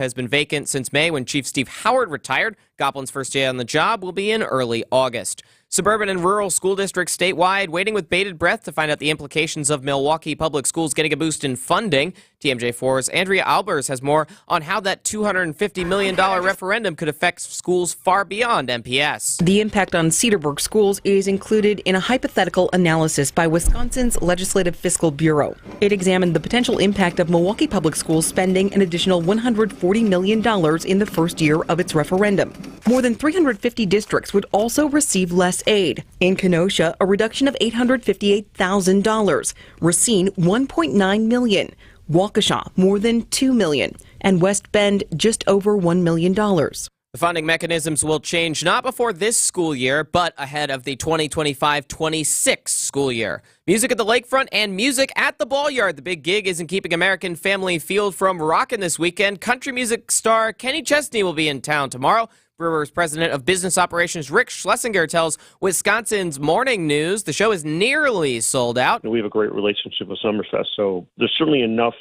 has been vacant since May when Chief Steve Howard retired. Goplin's first day on the job will be in early August. Suburban and rural school districts statewide waiting with bated breath to find out the implications of Milwaukee Public Schools getting a boost in funding. TMJ4's Andrea Albers has more on how that $250 million referendum could affect schools far beyond MPS. The impact on Cedarburg schools is included in a hypothetical analysis by Wisconsin's Legislative Fiscal Bureau. It examined the potential impact of Milwaukee Public Schools spending an additional $140 million in the first year of its referendum. More than 350 districts would also receive less aid. In Kenosha, a reduction of $858,000. Racine, $1.9 million. Waukesha, more than $2 million. And West Bend, just over $1 million. The funding mechanisms will change not before this school year, but ahead of the 2025-26 school year. Music at the lakefront and music at the ball yard. The big gig isn't keeping American Family Field from rocking this weekend. Country music star Kenny Chesney will be in town tomorrow. Brewers President of Business Operations Rick Schlesinger tells Wisconsin's Morning News the show is nearly sold out. We have a great relationship with Summerfest, so there's certainly enough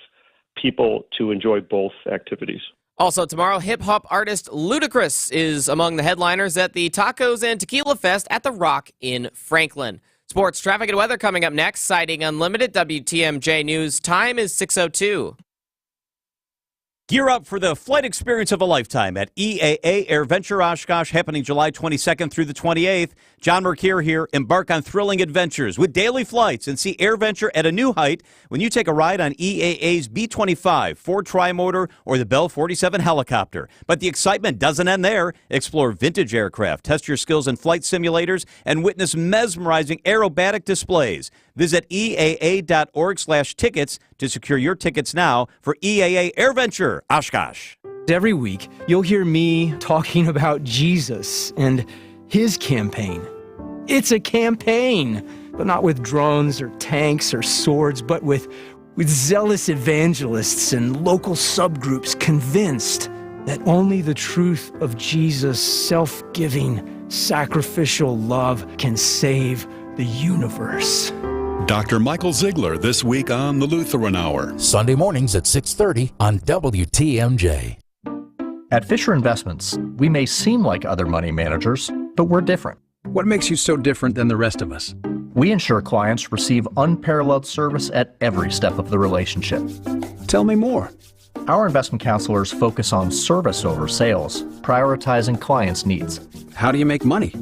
people to enjoy both activities. Also tomorrow, hip-hop artist Ludacris is among the headliners at the Tacos and Tequila Fest at the Rock in Franklin. Sports, traffic, and weather coming up next. Sighting Unlimited, WTMJ News. Time is 6:02. Gear up for the flight experience of a lifetime at EAA AirVenture Oshkosh, happening July 22nd through the 28th. John Mercure here. Embark on thrilling adventures with daily flights and see AirVenture at a new height when you take a ride on EAA's B-25, Ford Tri-Motor, or the Bell 47 helicopter. But the excitement doesn't end there. Explore vintage aircraft, test your skills in flight simulators, and witness mesmerizing aerobatic displays. Visit EAA.org/tickets to secure your tickets now for EAA AirVenture Oshkosh. Every week, you'll hear me talking about Jesus and his campaign. It's a campaign, but not with drones or tanks or swords, but with zealous evangelists and local subgroups convinced that only the truth of Jesus' self-giving, sacrificial love can save the universe. Dr. Michael Ziegler this week on the Lutheran Hour. Sunday mornings at 6:30 on WTMJ. At Fisher Investments, we may seem like other money managers, but we're different. What makes you so different than the rest of us? We ensure clients receive unparalleled service at every step of the relationship. Tell me more. Our investment counselors focus on service over sales, prioritizing clients' needs. How do you make money?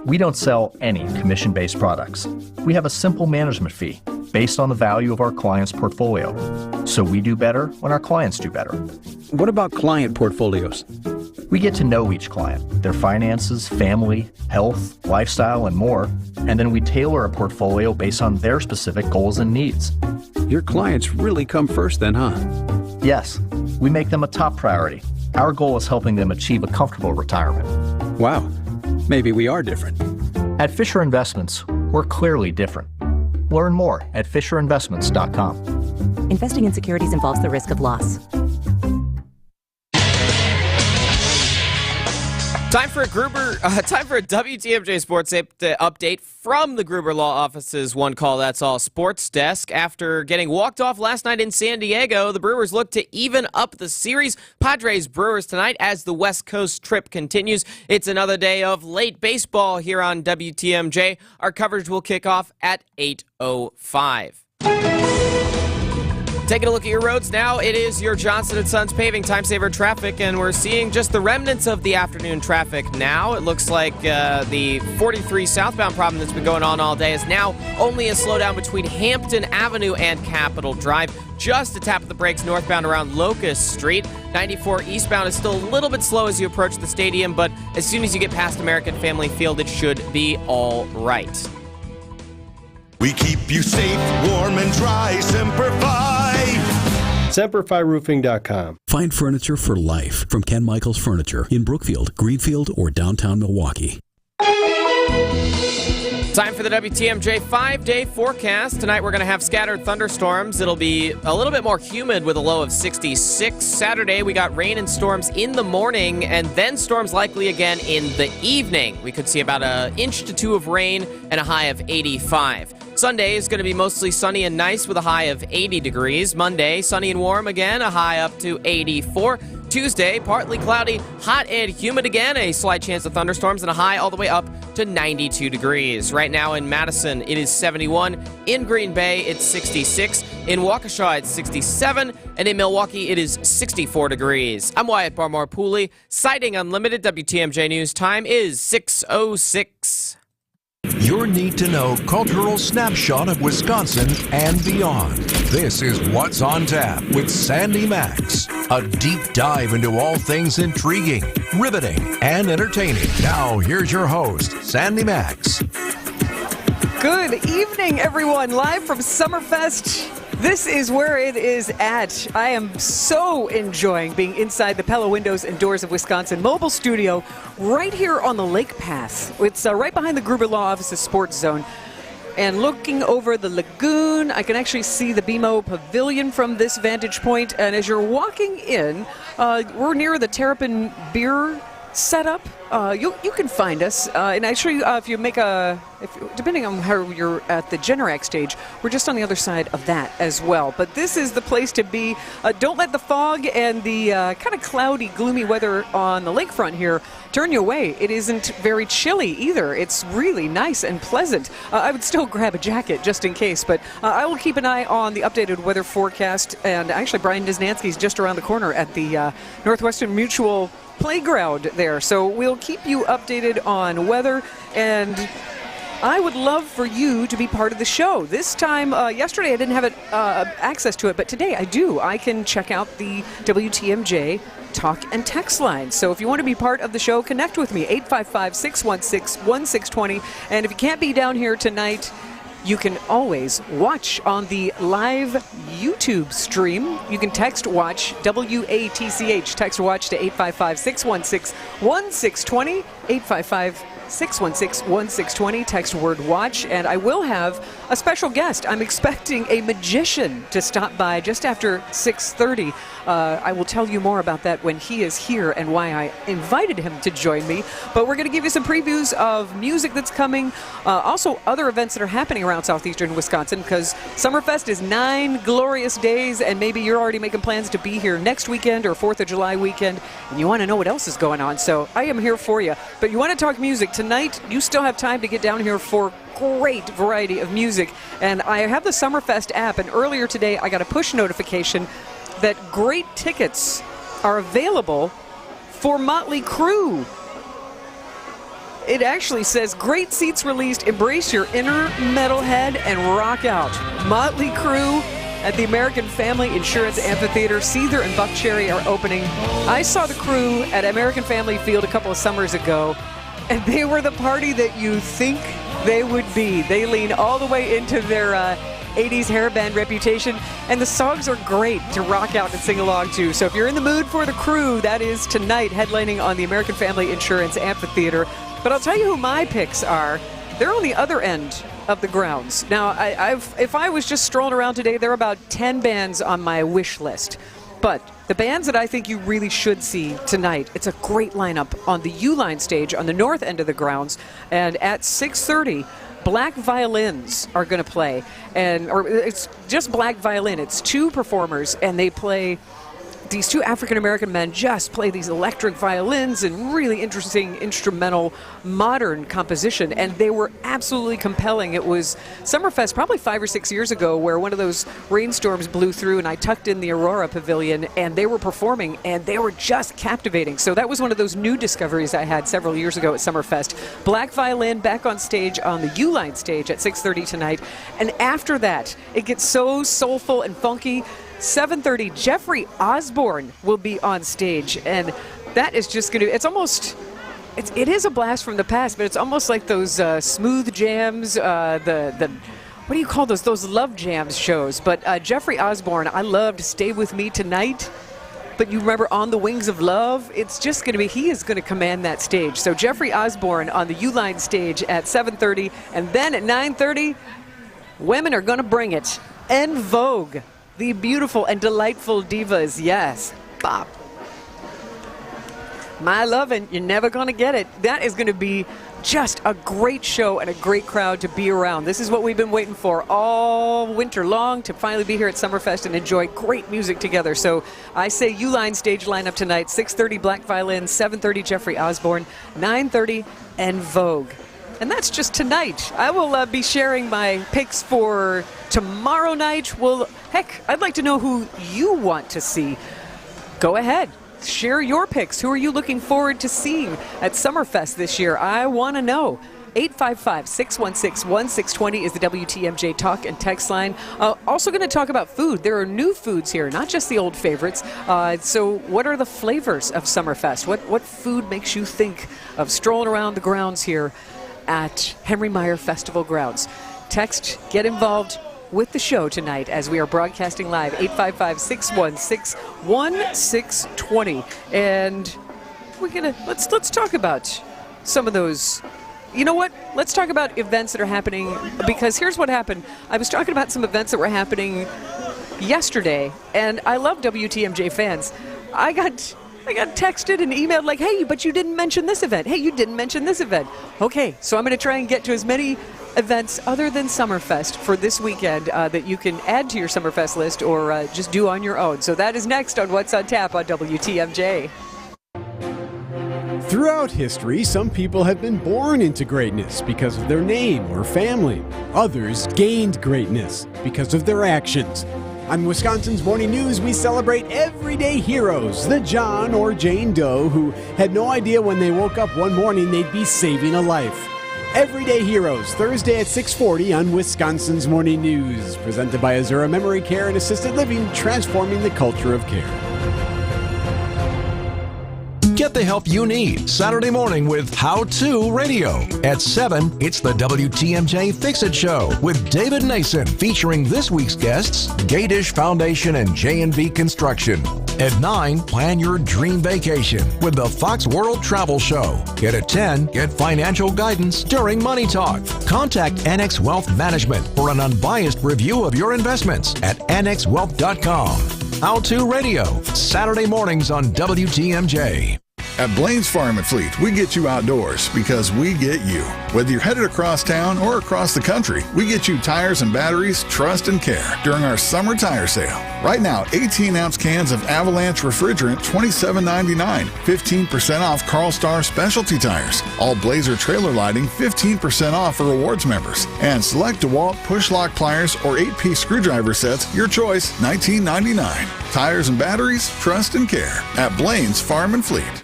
We don't sell any commission-based products. We have a simple management fee based on the value of our client's portfolio. So we do better when our clients do better. What about client portfolios? We get to know each client, their finances, family, health, lifestyle, and more, and then we tailor a portfolio based on their specific goals and needs. Your clients really come first then, huh? Yes, we make them a top priority. Our goal is helping them achieve a comfortable retirement. Wow, maybe we are different. At Fisher Investments, we're clearly different. Learn more at FisherInvestments.com. Investing in securities involves the risk of loss. Time for a WTMJ Sports update from the Gruber Law Office's One Call That's All Sports Desk. After getting walked off last night in San Diego, the Brewers look to even up the series. Padres-Brewers tonight as the West Coast trip continues. It's another day of late baseball here on WTMJ. Our coverage will kick off at 8:05. Taking a look at your roads now, it is your Johnson & Sons Paving Time Saver traffic, and we're seeing just the remnants of the afternoon traffic now. It looks like the 43 southbound problem that's been going on all day is now only a slowdown between Hampton Avenue and Capitol Drive. Just a tap of the brakes northbound around Locust Street. 94 eastbound is still a little bit slow as you approach the stadium, but as soon as you get past American Family Field, it should be all right. We keep you safe, warm, and dry. Semper-Fi. SemperFiRoofing.com. Find furniture for life from Ken Michaels Furniture in Brookfield, Greenfield, or downtown Milwaukee. Time for the WTMJ 5-day forecast. Tonight we're going to have scattered thunderstorms. It'll be a little bit more humid with a low of 66. Saturday we got rain and storms in the morning and then storms likely again in the evening. We could see about 1 to 2 inches of rain and a high of 85. Sunday is going to be mostly sunny and nice with a high of 80 degrees. Monday, sunny and warm again, a high up to 84. Tuesday, partly cloudy, hot and humid again, a slight chance of thunderstorms, and a high all the way up to 92 degrees. Right now in Madison, it is 71. In Green Bay, it's 66. In Waukesha, it's 67. And in Milwaukee, it is 64 degrees. I'm Wyatt Barmore Pooley, citing Unlimited. WTMJ News time is 6:06. Your need-to-know cultural snapshot of Wisconsin and beyond. This is What's on Tap with Sandy Max. A deep dive into all things intriguing, riveting, and entertaining. Now, here's your host, Sandy Max. Good evening, everyone. Live from Summerfest. This is where it is at. I am so enjoying being inside the Pella Windows and Doors of Wisconsin mobile studio right here on the Lake Path. It's right behind the Gruber Law Office's sports zone. And looking over the lagoon, I can actually see the BMO Pavilion from this vantage point. And as you're walking in, we're near the Terrapin Beer setup. You can find us, and actually, if you make depending on how you're at the Generac stage, we're just on the other side of that as well. But this is the place to be. Don't let the fog and the kind of cloudy, gloomy weather on the lakefront here turn you away. It isn't very chilly either. It's really nice and pleasant. I would still grab a jacket just in case, but I will keep an eye on the updated weather forecast. And actually, Brian Disnansky's just around the corner at the Northwestern Mutual playground there, so we'll keep you updated on weather, and I would love for you to be part of the show. This time, yesterday I didn't have access to it, but today I do. I can check out the WTMJ talk and text line. So if you want to be part of the show, connect with me, 855-616-1620, and if you can't be down here tonight, you can always watch on the live YouTube stream. You can text watch, WATCH, text watch to 855-616-1620, 855-616-1620, text word watch, and I will have a special guest. I'm expecting a magician to stop by just after 6:30. I will tell you more about that when he is here and why I invited him to join me. But we're going to give you some previews of music that's coming, also other events that are happening around southeastern Wisconsin, because Summerfest is 9 glorious days, and maybe you're already making plans to be here next weekend or 4th of July weekend, and you want to know what else is going on. So I am here for you. But you want to talk music tonight, you still have time to get down here for great variety of music. And I have the Summerfest app, and earlier today I got a push notification that great tickets are available for Motley Crue. It actually says, great seats released, embrace your inner metalhead and rock out. Motley Crue at the American Family Insurance Amphitheater. Seether and Buckcherry are opening. I saw the Crue at American Family Field a couple of summers ago, and they were the party that you think they would be. They lean all the way into their 80s hair band reputation, and the songs are great to rock out and sing along to. So if you're in the mood for the Crue, that is tonight, headlining on the American Family Insurance Amphitheater. But I'll tell you who my picks are. They're on the other end of the grounds. Now, if I was just strolling around today, there are about 10 bands on my wish list. But the bands that I think you really should see tonight, it's a great lineup on the U-Line stage on the north end of the grounds. And at 6:30, Black Violins are going to play. Or it's just Black Violin. It's two performers, and they play. These two African-American men just play these electric violins and really interesting instrumental modern composition, and they were absolutely compelling. It was Summerfest probably 5 or 6 years ago where one of those rainstorms blew through, and I tucked in the Aurora Pavilion, and they were performing, and they were just captivating. So that was one of those new discoveries I had several years ago at Summerfest. Black Violin back on stage on the U-Line stage at 6:30 tonight, and after that, it gets so soulful and funky. 7:30, Jeffrey Osborne will be on stage, and that is just going to, it is a blast from the past, but it's almost like those smooth jams, what do you call those love jams shows. But Jeffrey Osborne, I loved Stay With Me Tonight, but you remember On the Wings of Love? It's just going to be, he is going to command that stage. So Jeffrey Osborne on the U-Line stage at 7:30, and then at 9:30, women are going to bring it. En Vogue. The beautiful and delightful divas, yes, bop. My lovin', you're never gonna get it. That is gonna be just a great show and a great crowd to be around. This is what we've been waiting for all winter long, to finally be here at Summerfest and enjoy great music together. So I say Uline stage lineup tonight, 6:30 Black Violin, 7:30 Jeffrey Osborne, 9:30 En Vogue. And that's just tonight. I will be sharing my picks for tomorrow night. Well, heck, I'd like to know who you want to see. Go ahead. Share your picks. Who are you looking forward to seeing at Summerfest this year? I want to know. 855-616-1620 is the WTMJ talk and text line. Also going to talk about food. There are new foods here, not just the old favorites. So what are the flavors of Summerfest? What food makes you think of strolling around the grounds here at Henry Meyer Festival grounds? Text, get involved with the show tonight as we are broadcasting live, 855-616-1620. And we're gonna let's talk about some of those. You know what? Let's talk about events that are happening, because here's what happened. I was talking about some events that were happening yesterday, and I love WTMJ fans. I got texted and emailed like, hey, but you didn't mention this event. Hey, you didn't mention this event. Okay, so I'm going to try and get to as many events other than Summerfest for this weekend that you can add to your Summerfest list or just do on your own. So that is next on What's on Tap on WTMJ. Throughout history, some people have been born into greatness because of their name or family. Others gained greatness because of their actions. On Wisconsin's Morning News, we celebrate everyday heroes, the John or Jane Doe who had no idea when they woke up one morning they'd be saving a life. Everyday Heroes, Thursday at 6:40 on Wisconsin's Morning News. Presented by Azura Memory Care and Assisted Living, transforming the culture of care. Get the help you need Saturday morning with How To Radio. At 7, it's the WTMJ Fix-It Show with David Nason, featuring this week's guests, Gadish Foundation and J&V Construction. At 9, plan your dream vacation with the Fox World Travel Show. And at 10, get financial guidance during Money Talk. Contact Annex Wealth Management for an unbiased review of your investments at annexwealth.com. How To Radio, Saturday mornings on WTMJ. At Blaine's Farm and Fleet, we get you outdoors because we get you. Whether you're headed across town or across the country, we get you tires and batteries, trust and care during our summer tire sale. Right now, 18-ounce cans of Avalanche refrigerant, $27.99, 15% off Carl Star specialty tires. All Blazer trailer lighting, 15% off for rewards members. And select DeWalt push-lock pliers or 8-piece screwdriver sets, your choice, $19.99. Tires and batteries, trust and care at Blaine's Farm and Fleet.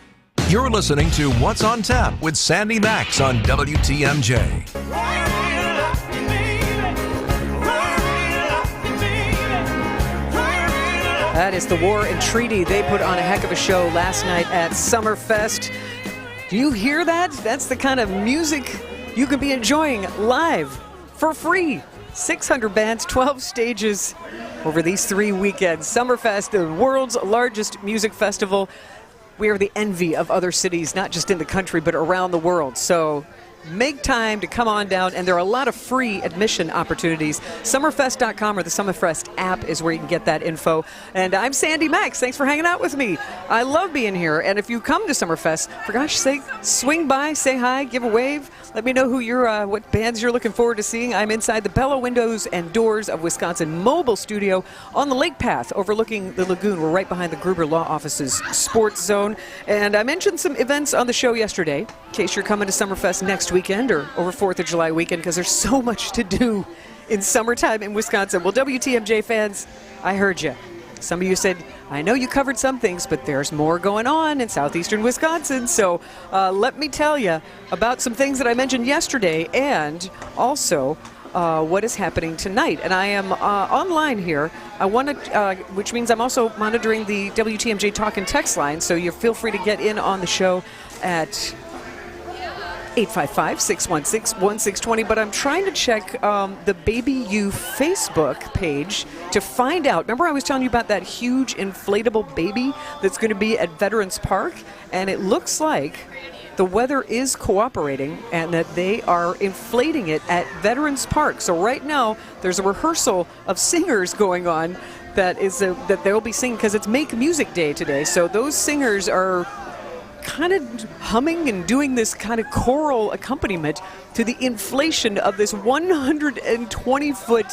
You're listening to What's on Tap with Sandy Max on WTMJ. That is the War and Treaty. They put on a heck of a show last night at Summerfest. Do you hear that? That's the kind of music you can be enjoying live for free. 600 bands, 12 stages over these 3 weekends. Summerfest, the world's largest music festival. We are the envy of other cities, not just in the country, but around the world. So make time to come on down, and there are a lot of free admission opportunities. Summerfest.com or the Summerfest app is where you can get that info. And I'm Sandy Max. Thanks for hanging out with me. I love being here. And if you come to Summerfest, for gosh sake, swing by, say hi, give a wave. Let me know who you're, what bands you're looking forward to seeing. I'm inside the Bella Windows and Doors of Wisconsin Mobile Studio on the Lake Path overlooking the lagoon. We're right behind the Gruber Law Office's sports zone. And I mentioned some events on the show yesterday, in case you're coming to Summerfest next weekend or over 4th of July weekend, because there's so much to do in summertime in Wisconsin. Well, WTMJ fans, I heard you. Some of you said, I know you covered some things, but there's more going on in southeastern Wisconsin. So let me tell you about some things that I mentioned yesterday and also what is happening tonight. And I am online here. I want to, which means I'm also monitoring the WTMJ talk and text line. So you feel free to get in on the show at 855-616-1620, but I'm trying to check the Baby You Facebook page to find out. Remember I was telling you about that huge inflatable baby that's going to be at Veterans Park? And it looks like the weather is cooperating and that they are inflating it at Veterans Park. So right now there's a rehearsal of singers going on that is that they'll be singing because it's Make Music Day today. So those singers are kind of humming and doing this kind of choral accompaniment to the inflation of this 120-foot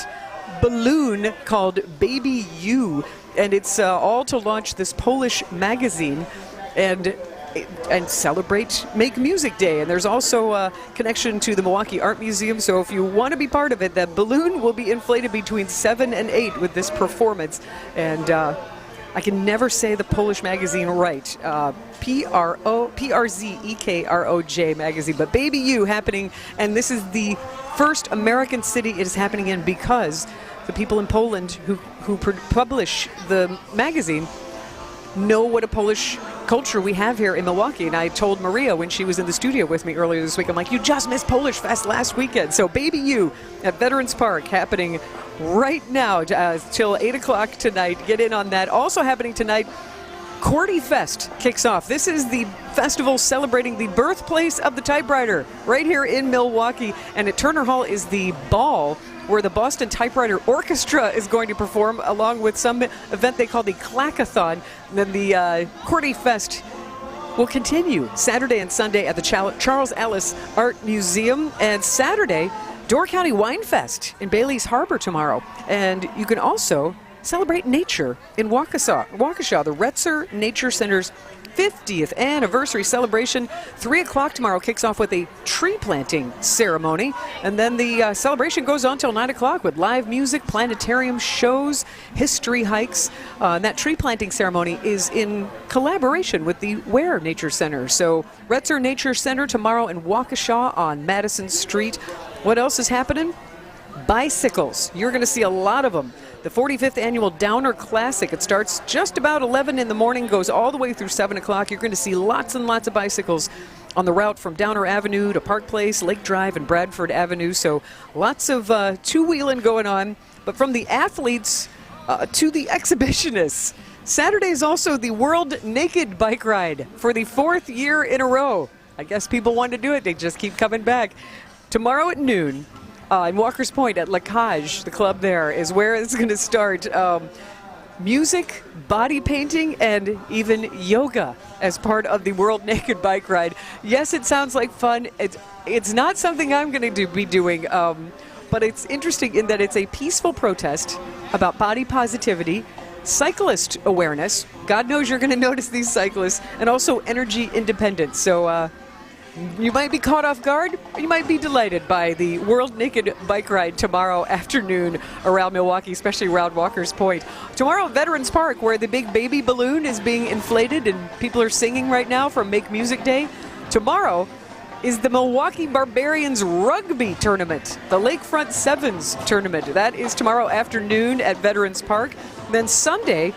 balloon called Baby You. And it's all to launch this Polish magazine and celebrate Make Music Day. And there's also a connection to the Milwaukee Art Museum. So if you want to be part of it, that balloon will be inflated between 7 and 8 with this performance. And I can never say the Polish magazine right. PRZEKROJ magazine. But Baby You happening, and this is the first American city it is happening in because the people in Poland who publish the magazine know what a Polish culture we have here in Milwaukee. And I told Maria when she was in the studio with me earlier this week, I'm like, you just missed Polish Fest last weekend. So Baby You at Veterans Park happening right now till 8 o'clock tonight. Get in on that. Also happening tonight, Cordy Fest kicks off. This is the festival celebrating the birthplace of the typewriter right here in Milwaukee. And at Turner Hall is the ball where the Boston Typewriter Orchestra is going to perform along with some event they call the Clackathon. And then the Cordy Fest will continue Saturday and Sunday at the Charles Ellis Art Museum. And Saturday, Door County Wine Fest in Bailey's Harbor tomorrow. And you can also celebrate nature in Waukesha, the Retzer Nature Center's 50th anniversary celebration. 3 o'clock tomorrow kicks off with a tree planting ceremony. And then the celebration goes on till 9 o'clock with live music, planetarium shows, history hikes. And that tree planting ceremony is in collaboration with the Ware Nature Center. So Retzer Nature Center tomorrow in Waukesha on Madison Street. What else is happening? Bicycles. You're going to see a lot of them. The 45th Annual Downer Classic. It starts just about 11 in the morning, goes all the way through 7 o'clock. You're going to see lots and lots of bicycles on the route from Downer Avenue to Park Place, Lake Drive, and Bradford Avenue. So lots of two-wheeling going on. But from the athletes to the exhibitionists, Saturday is also the World Naked Bike Ride for the 4th year in a row. I guess people want to do it. They just keep coming back. Tomorrow at noon, in Walker's Point at La Cage, the club there, is where it's going to start. Music, body painting, and even yoga as part of the World Naked Bike Ride. Yes, it sounds like fun. It's not something I'm going to be doing, but it's interesting in that it's a peaceful protest about body positivity, cyclist awareness. God knows you're going to notice these cyclists, and also energy independence. So you might be caught off guard, or you might be delighted by the World Naked Bike Ride tomorrow afternoon around Milwaukee, especially around Walker's Point. Tomorrow at Veterans Park, where the big baby balloon is being inflated and people are singing right now for Make Music Day. Tomorrow is the Milwaukee Barbarians Rugby Tournament, the Lakefront Sevens Tournament. That is tomorrow afternoon at Veterans Park. Then Sunday,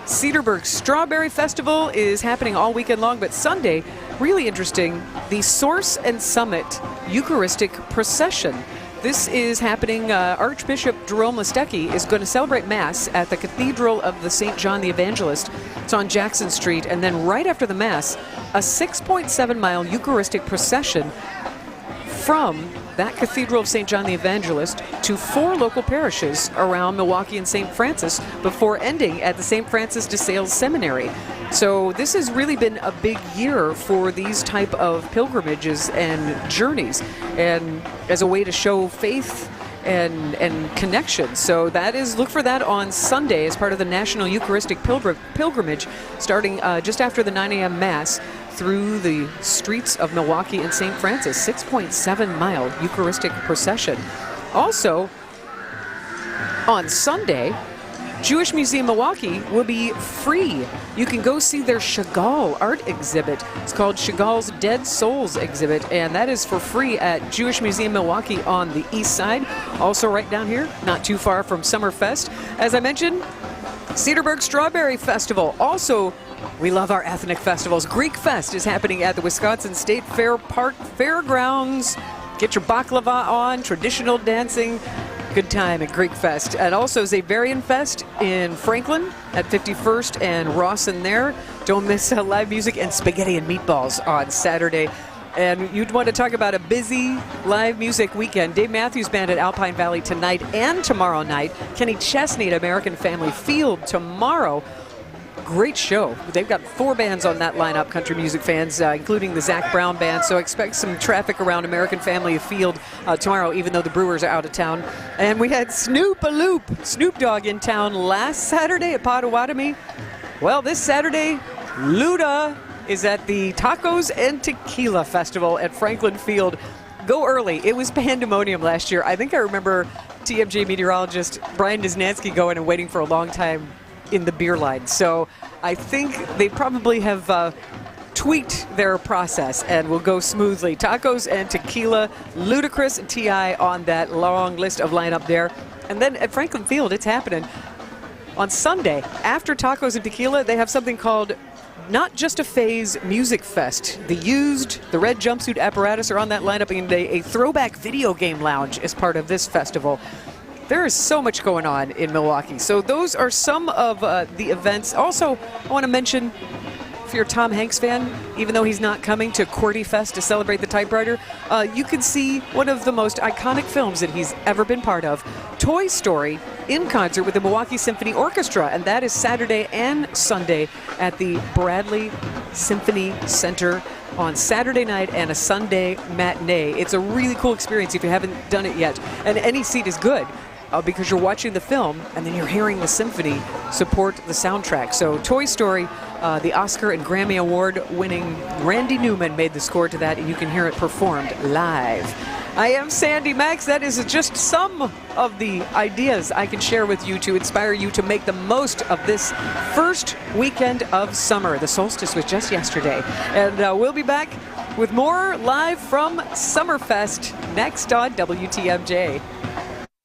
Cedarburg Strawberry Festival is happening all weekend long, but Sunday, really interesting, the Source and Summit Eucharistic Procession. This is happening, Archbishop Jerome Listecki is going to celebrate Mass at the Cathedral of the St. John the Evangelist. It's on Jackson Street, and then right after the Mass, a 6.7-mile Eucharistic procession from that Cathedral of St. John the Evangelist to 4 local parishes around Milwaukee and St. Francis before ending at the St. Francis de Sales Seminary. So this has really been a big year for these type of pilgrimages and journeys, and as a way to show faith and connection. So that is, look for that on Sunday as part of the National Eucharistic Pilgrimage, starting just after the 9 a.m. Mass through the streets of Milwaukee and St. Francis. 6.7-mile Eucharistic procession. Also, on Sunday, Jewish Museum Milwaukee will be free. You can go see their Chagall art exhibit. It's called Chagall's Dead Souls exhibit, and that is for free at Jewish Museum Milwaukee on the east side. Also right down here, not too far from Summerfest. As I mentioned, Cedarburg Strawberry Festival. Also, we love our ethnic festivals. Greek Fest is happening at the Wisconsin State Fair Park Fairgrounds. Get your baklava on, traditional dancing. Good time at Greek Fest. And also Zavarian Fest in Franklin at 51st and Rawson there. Don't miss live music and spaghetti and meatballs on Saturday. And you'd want to talk about a busy live music weekend. Dave Matthews Band at Alpine Valley tonight and tomorrow night. Kenny Chesney at American Family Field tomorrow. great show. They've got 4 bands on that lineup, country music fans, including the Zac Brown Band. So expect some traffic around American Family Field tomorrow, even though the Brewers are out of town. And we had Snoop Dogg in town last Saturday at Potawatomi. Well, this Saturday, Luda is at the Tacos and Tequila Festival at Franklin Field. Go early. It was pandemonium last year. I think I remember TMJ meteorologist Brian Niznansky going and waiting for a long time in the beer line. So I think they probably have tweaked their process and will go smoothly. Tacos and Tequila, Ludacris and T.I. on that long list of lineup there. And then at Franklin Field, it's happening. On Sunday, after Tacos and Tequila, they have something called Not Just a Phase Music Fest. The Used, the Red Jumpsuit Apparatus are on that lineup, and a throwback video game lounge is part of this festival. There is so much going on in Milwaukee. So those are some of the events. Also, I want to mention, if you're a Tom Hanks fan, even though he's not coming to QWERTY Fest to celebrate the typewriter, you can see one of the most iconic films that he's ever been part of, Toy Story, in concert with the Milwaukee Symphony Orchestra, and that is Saturday and Sunday at the Bradley Symphony Center on Saturday night and a Sunday matinee. It's a really cool experience if you haven't done it yet, and any seat is good. Because you're watching the film and then you're hearing the symphony support the soundtrack. So Toy Story, the Oscar and Grammy Award winning Randy Newman made the score to that, and you can hear it performed live. I am Sandy Max. That is just some of the ideas I can share with you to inspire you to make the most of this first weekend of summer. The solstice was just yesterday. And we'll be back with more live from Summerfest next on WTMJ.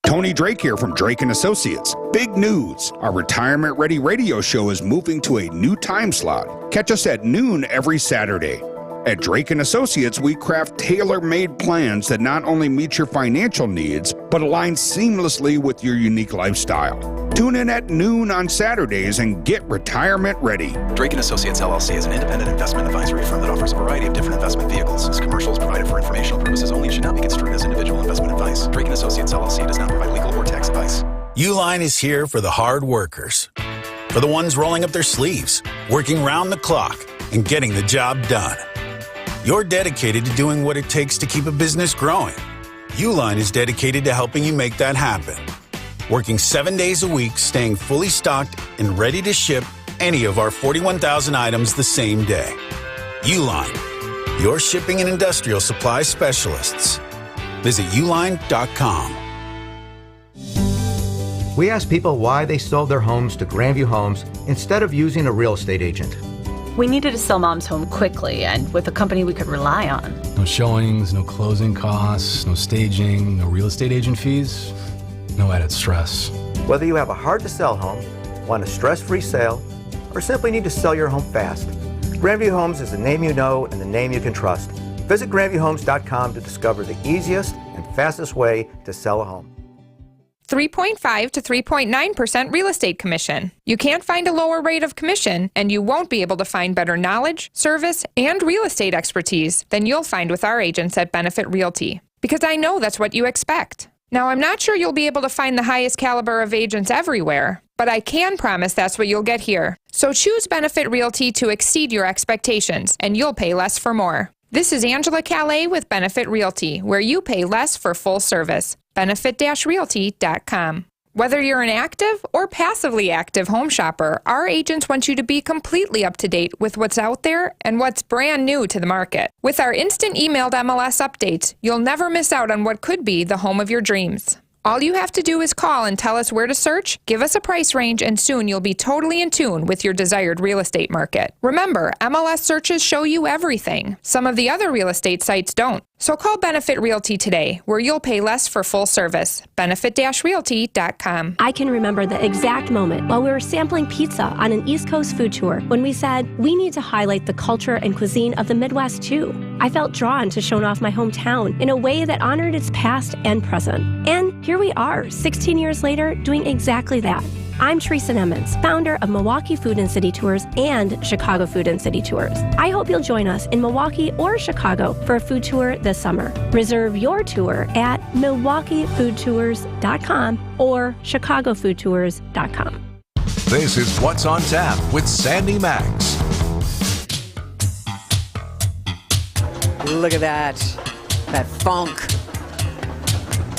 Tony Drake here from Drake & Associates. Big news! Our Retirement Ready radio show is moving to a new time slot. Catch us at noon every Saturday. At Drake & Associates, we craft tailor-made plans that not only meet your financial needs, but align seamlessly with your unique lifestyle. Tune in at noon on Saturdays and get retirement ready. Drake & Associates, LLC is an independent investment advisory firm that offers a variety of different investment vehicles. This commercial is provided for informational purposes only and should not be construed as individual investment advice. Drake & Associates, LLC does not provide legal or tax advice. Uline is here for the hard workers, for the ones rolling up their sleeves, working round the clock, and getting the job done. You're dedicated to doing what it takes to keep a business growing. Uline is dedicated to helping you make that happen. Working 7 days a week, staying fully stocked and ready to ship any of our 41,000 items the same day. Uline, your shipping and industrial supply specialists. Visit uline.com. We asked people why they sold their homes to Grandview Homes instead of using a real estate agent. We needed to sell Mom's home quickly and with a company we could rely on. No showings, no closing costs, no staging, no real estate agent fees, no added stress. Whether you have a hard-to-sell home, want a stress-free sale, or simply need to sell your home fast, Grandview Homes is the name you know and the name you can trust. Visit GrandviewHomes.com to discover the easiest and fastest way to sell a home. 3.5 to 3.9% real estate commission. You can't find a lower rate of commission, and you won't be able to find better knowledge, service, and real estate expertise than you'll find with our agents at Benefit Realty. Because I know that's what you expect. Now, I'm not sure you'll be able to find the highest caliber of agents everywhere, but I can promise that's what you'll get here. So choose Benefit Realty to exceed your expectations, and you'll pay less for more. This is Angela Calais with Benefit Realty, where you pay less for full service. Benefit-realty.com. Whether you're an active or passively active home shopper, our agents want you to be completely up to date with what's out there and what's brand new to the market. With our instant emailed MLS updates, you'll never miss out on what could be the home of your dreams. All you have to do is call and tell us where to search, give us a price range, and soon you'll be totally in tune with your desired real estate market. Remember, MLS searches show you everything. Some of the other real estate sites don't. So call Benefit Realty today, where you'll pay less for full service. Benefit-realty.com. I can remember the exact moment while we were sampling pizza on an East Coast food tour when we said, we need to highlight the culture and cuisine of the Midwest too. I felt drawn to showing off my hometown in a way that honored its past and present. And here we are, 16 years later, doing exactly that. I'm Teresa Emmons, founder of Milwaukee Food and City Tours and Chicago Food and City Tours. I hope you'll join us in Milwaukee or Chicago for a food tour this summer. Reserve your tour at MilwaukeeFoodTours.com or ChicagoFoodTours.com. This is What's on Tap with Sandy Max. Look at that. That funk.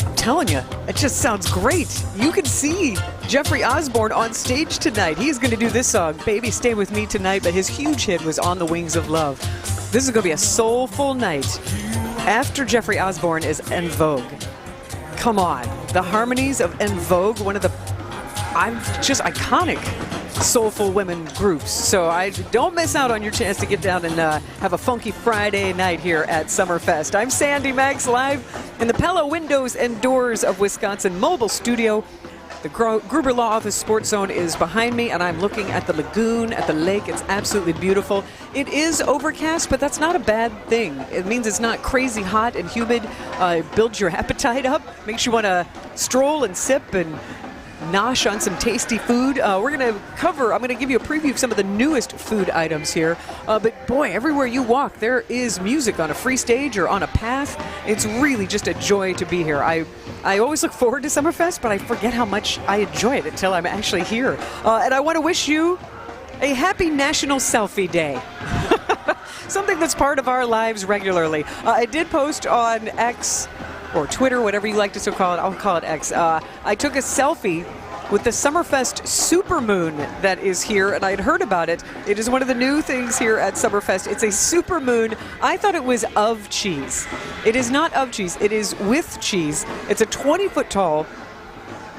I'm telling you, it just sounds great. You can see Jeffrey Osborne on stage tonight. He's going to do this song, Baby Stay With Me Tonight, but his huge hit was On the Wings of Love. This is going to be a soulful night. After Jeffrey Osborne is En Vogue. Come on. The harmonies of En Vogue, one of the just iconic soulful women groups. So I don't miss out on your chance to get down and have a funky Friday night here at Summerfest. I'm Sandy Max, live in the Pella Windows and Doors of Wisconsin mobile studio. The Gruber Law Office Sports Zone is behind me, and I'm looking at the lagoon, at the lake. It's absolutely beautiful. It is overcast, but that's not a bad thing. It means it's not crazy hot and humid. It builds your appetite up, makes you want to stroll and sip and nosh on some tasty food. We're going to I'm going to give you a preview of some of the newest food items here. But boy, everywhere you walk, there is music on a free stage or on a path. It's really just a joy to be here. I always look forward to Summerfest, but I forget how much I enjoy it until I'm actually here. And I want to wish you a happy National Selfie Day. Something that's part of our lives regularly. I did post on X or Twitter, whatever you like to so call it. I'll call it X. I took a selfie with the Summerfest supermoon that is here, and I'd heard about it. It is one of the new things here at Summerfest. It's a supermoon. I thought it was of cheese. It is not of cheese. It is with cheese. It's a 20-foot tall,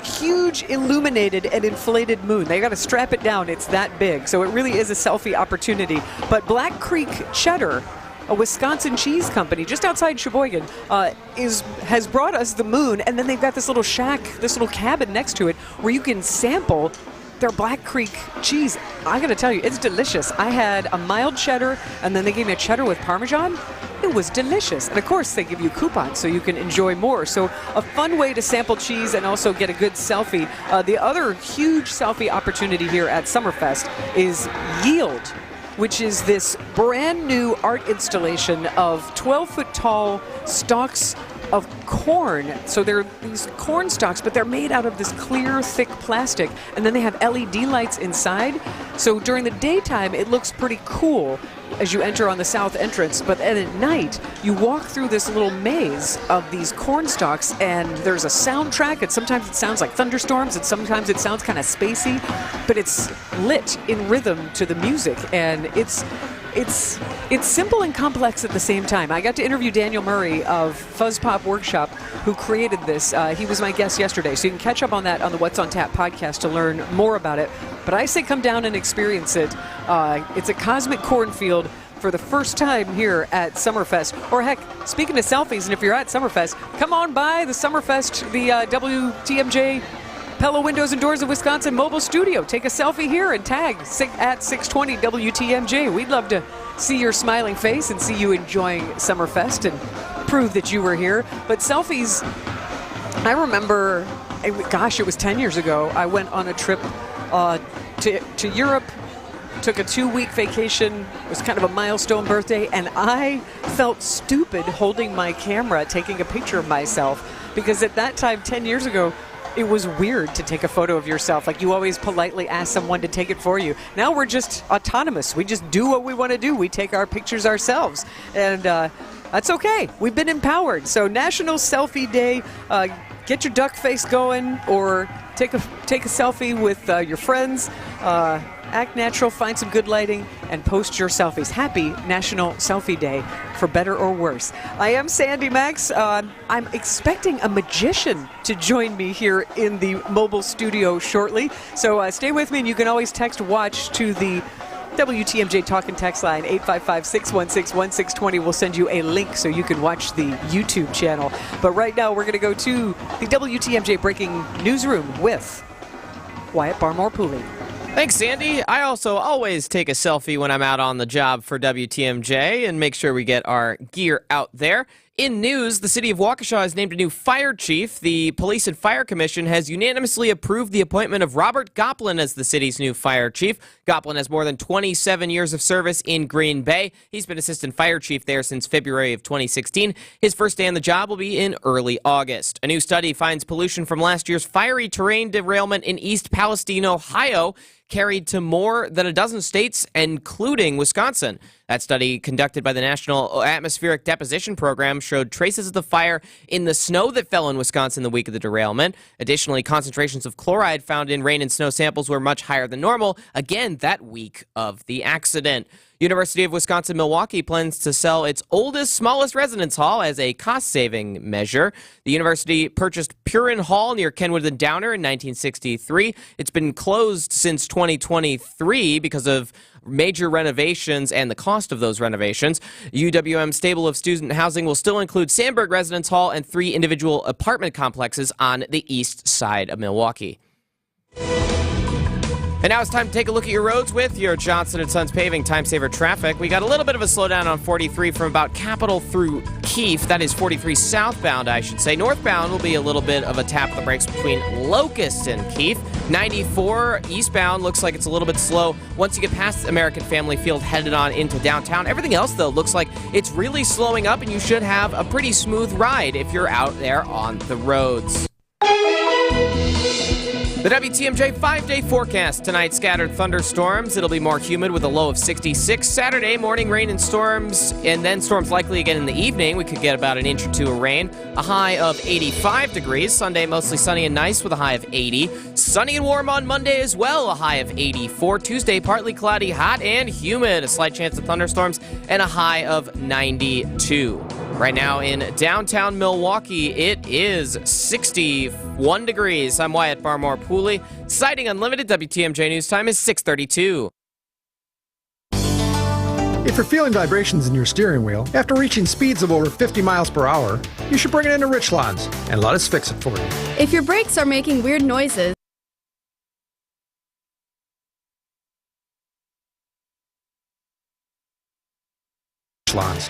huge illuminated and inflated moon. They got to strap it down. It's that big. So it really is a selfie opportunity. But Black Creek Cheddar, a Wisconsin cheese company just outside Sheboygan, has brought us the moon, and then they've got this little shack, this little cabin next to it where you can sample their Black Creek cheese. I gotta tell you, it's delicious. I had a mild cheddar, and then they gave me a cheddar with Parmesan. It was delicious. And of course, they give you coupons so you can enjoy more. So a fun way to sample cheese and also get a good selfie. The other huge selfie opportunity here at Summerfest is Yield, which is this brand new art installation of 12-foot tall stalks of corn. So they're these corn stalks, but they're made out of this clear, thick plastic. And then they have LED lights inside. So during the daytime, it looks pretty cool as you enter on the south entrance. But then at night, you walk through this little maze of these corn stalks, and there's a soundtrack. And sometimes it sounds like thunderstorms, and sometimes it sounds kind of spacey. But it's lit in rhythm to the music, and it's simple and complex at the same time. I got to interview Daniel Murray of Fuzz Pop Workshop, who created this. He was my guest yesterday, so you can catch up on that on the What's on Tap podcast to learn more about it. But I say come down and experience it. It's a cosmic cornfield for the first time here at Summerfest. Or heck, speaking of selfies, and if you're at Summerfest, come on by the Summerfest, the WTMJ Pella Windows and Doors of Wisconsin mobile studio. Take a selfie here and tag at 620 WTMJ. We'd love to see your smiling face and see you enjoying Summerfest and prove that you were here. But selfies, I remember, gosh, it was 10 years ago. I went on a trip to Europe, took a 2-week vacation. It was kind of a milestone birthday, and I felt stupid holding my camera, taking a picture of myself, because at that time, 10 years ago, it was weird to take a photo of yourself. Like, you always politely ask someone to take it for you. Now we're just autonomous. We just do what we want to do. We take our pictures ourselves. And that's okay. We've been empowered. So National Selfie Day. Get your duck face going, or take a selfie with your friends. Act natural, find some good lighting, and post your selfies. Happy National Selfie Day, for better or worse. I am Sandy Max. I'm expecting a magician to join me here in the mobile studio shortly. So stay with me, and you can always text WATCH to the WTMJ Talk and Text line, 855-616-1620. We'll send you a link so you can watch the YouTube channel. But right now, we're going to go to the WTMJ Breaking Newsroom with Wyatt Barmore-Pooley. Thanks, Sandy. I also always take a selfie when I'm out on the job for WTMJ and make sure we get our gear out there. In news, the city of Waukesha has named a new fire chief. The Police and Fire Commission has unanimously approved the appointment of Robert Goplin as the city's new fire chief. Goplin has more than 27 years of service in Green Bay. He's been assistant fire chief there since February of 2016. His first day on the job will be in early August. A new study finds pollution from last year's fiery terrain derailment in East Palestine, Ohio, carried to more than a dozen states, including Wisconsin. That study, conducted by the National Atmospheric Deposition Program, showed traces of the fire in the snow that fell in Wisconsin the week of the derailment. Additionally, concentrations of chloride found in rain and snow samples were much higher than normal, again, that week of the accident. University of Wisconsin-Milwaukee plans to sell its oldest, smallest residence hall as a cost-saving measure. The university purchased Purin Hall near Kenwood and Downer in 1963. It's been closed since 2023 because of major renovations and the cost of those renovations. UWM's stable of student housing will still include Sandburg Residence Hall and 3 individual apartment complexes on the east side of Milwaukee. And now it's time to take a look at your roads with your Johnson & Sons Paving Time Saver Traffic. We got a little bit of a slowdown on 43 from about Capitol through Keefe. That is 43 southbound, I should say. Northbound will be a little bit of a tap of the brakes between Locust and Keefe. 94 eastbound looks like it's a little bit slow once you get past American Family Field headed on into downtown. Everything else, though, looks like it's really slowing up, and you should have a pretty smooth ride if you're out there on the roads. The WTMJ 5-day forecast. Tonight, scattered thunderstorms. It'll be more humid with a low of 66. Saturday, morning rain and storms, and then storms likely again in the evening. We could get about an inch or two of rain. A high of 85 degrees. Sunday, mostly sunny and nice with a high of 80. Sunny and warm on Monday as well, a high of 84. Tuesday, partly cloudy, hot and humid. A slight chance of thunderstorms and a high of 92. Right now in downtown Milwaukee, it is 61 degrees. I'm Wyatt Barmore-Pooley. Citing Unlimited, WTMJ News Time is 6:32. If you're feeling vibrations in your steering wheel after reaching speeds of over 50 miles per hour, you should bring it into Richlands and let us fix it for you. If your brakes are making weird noises,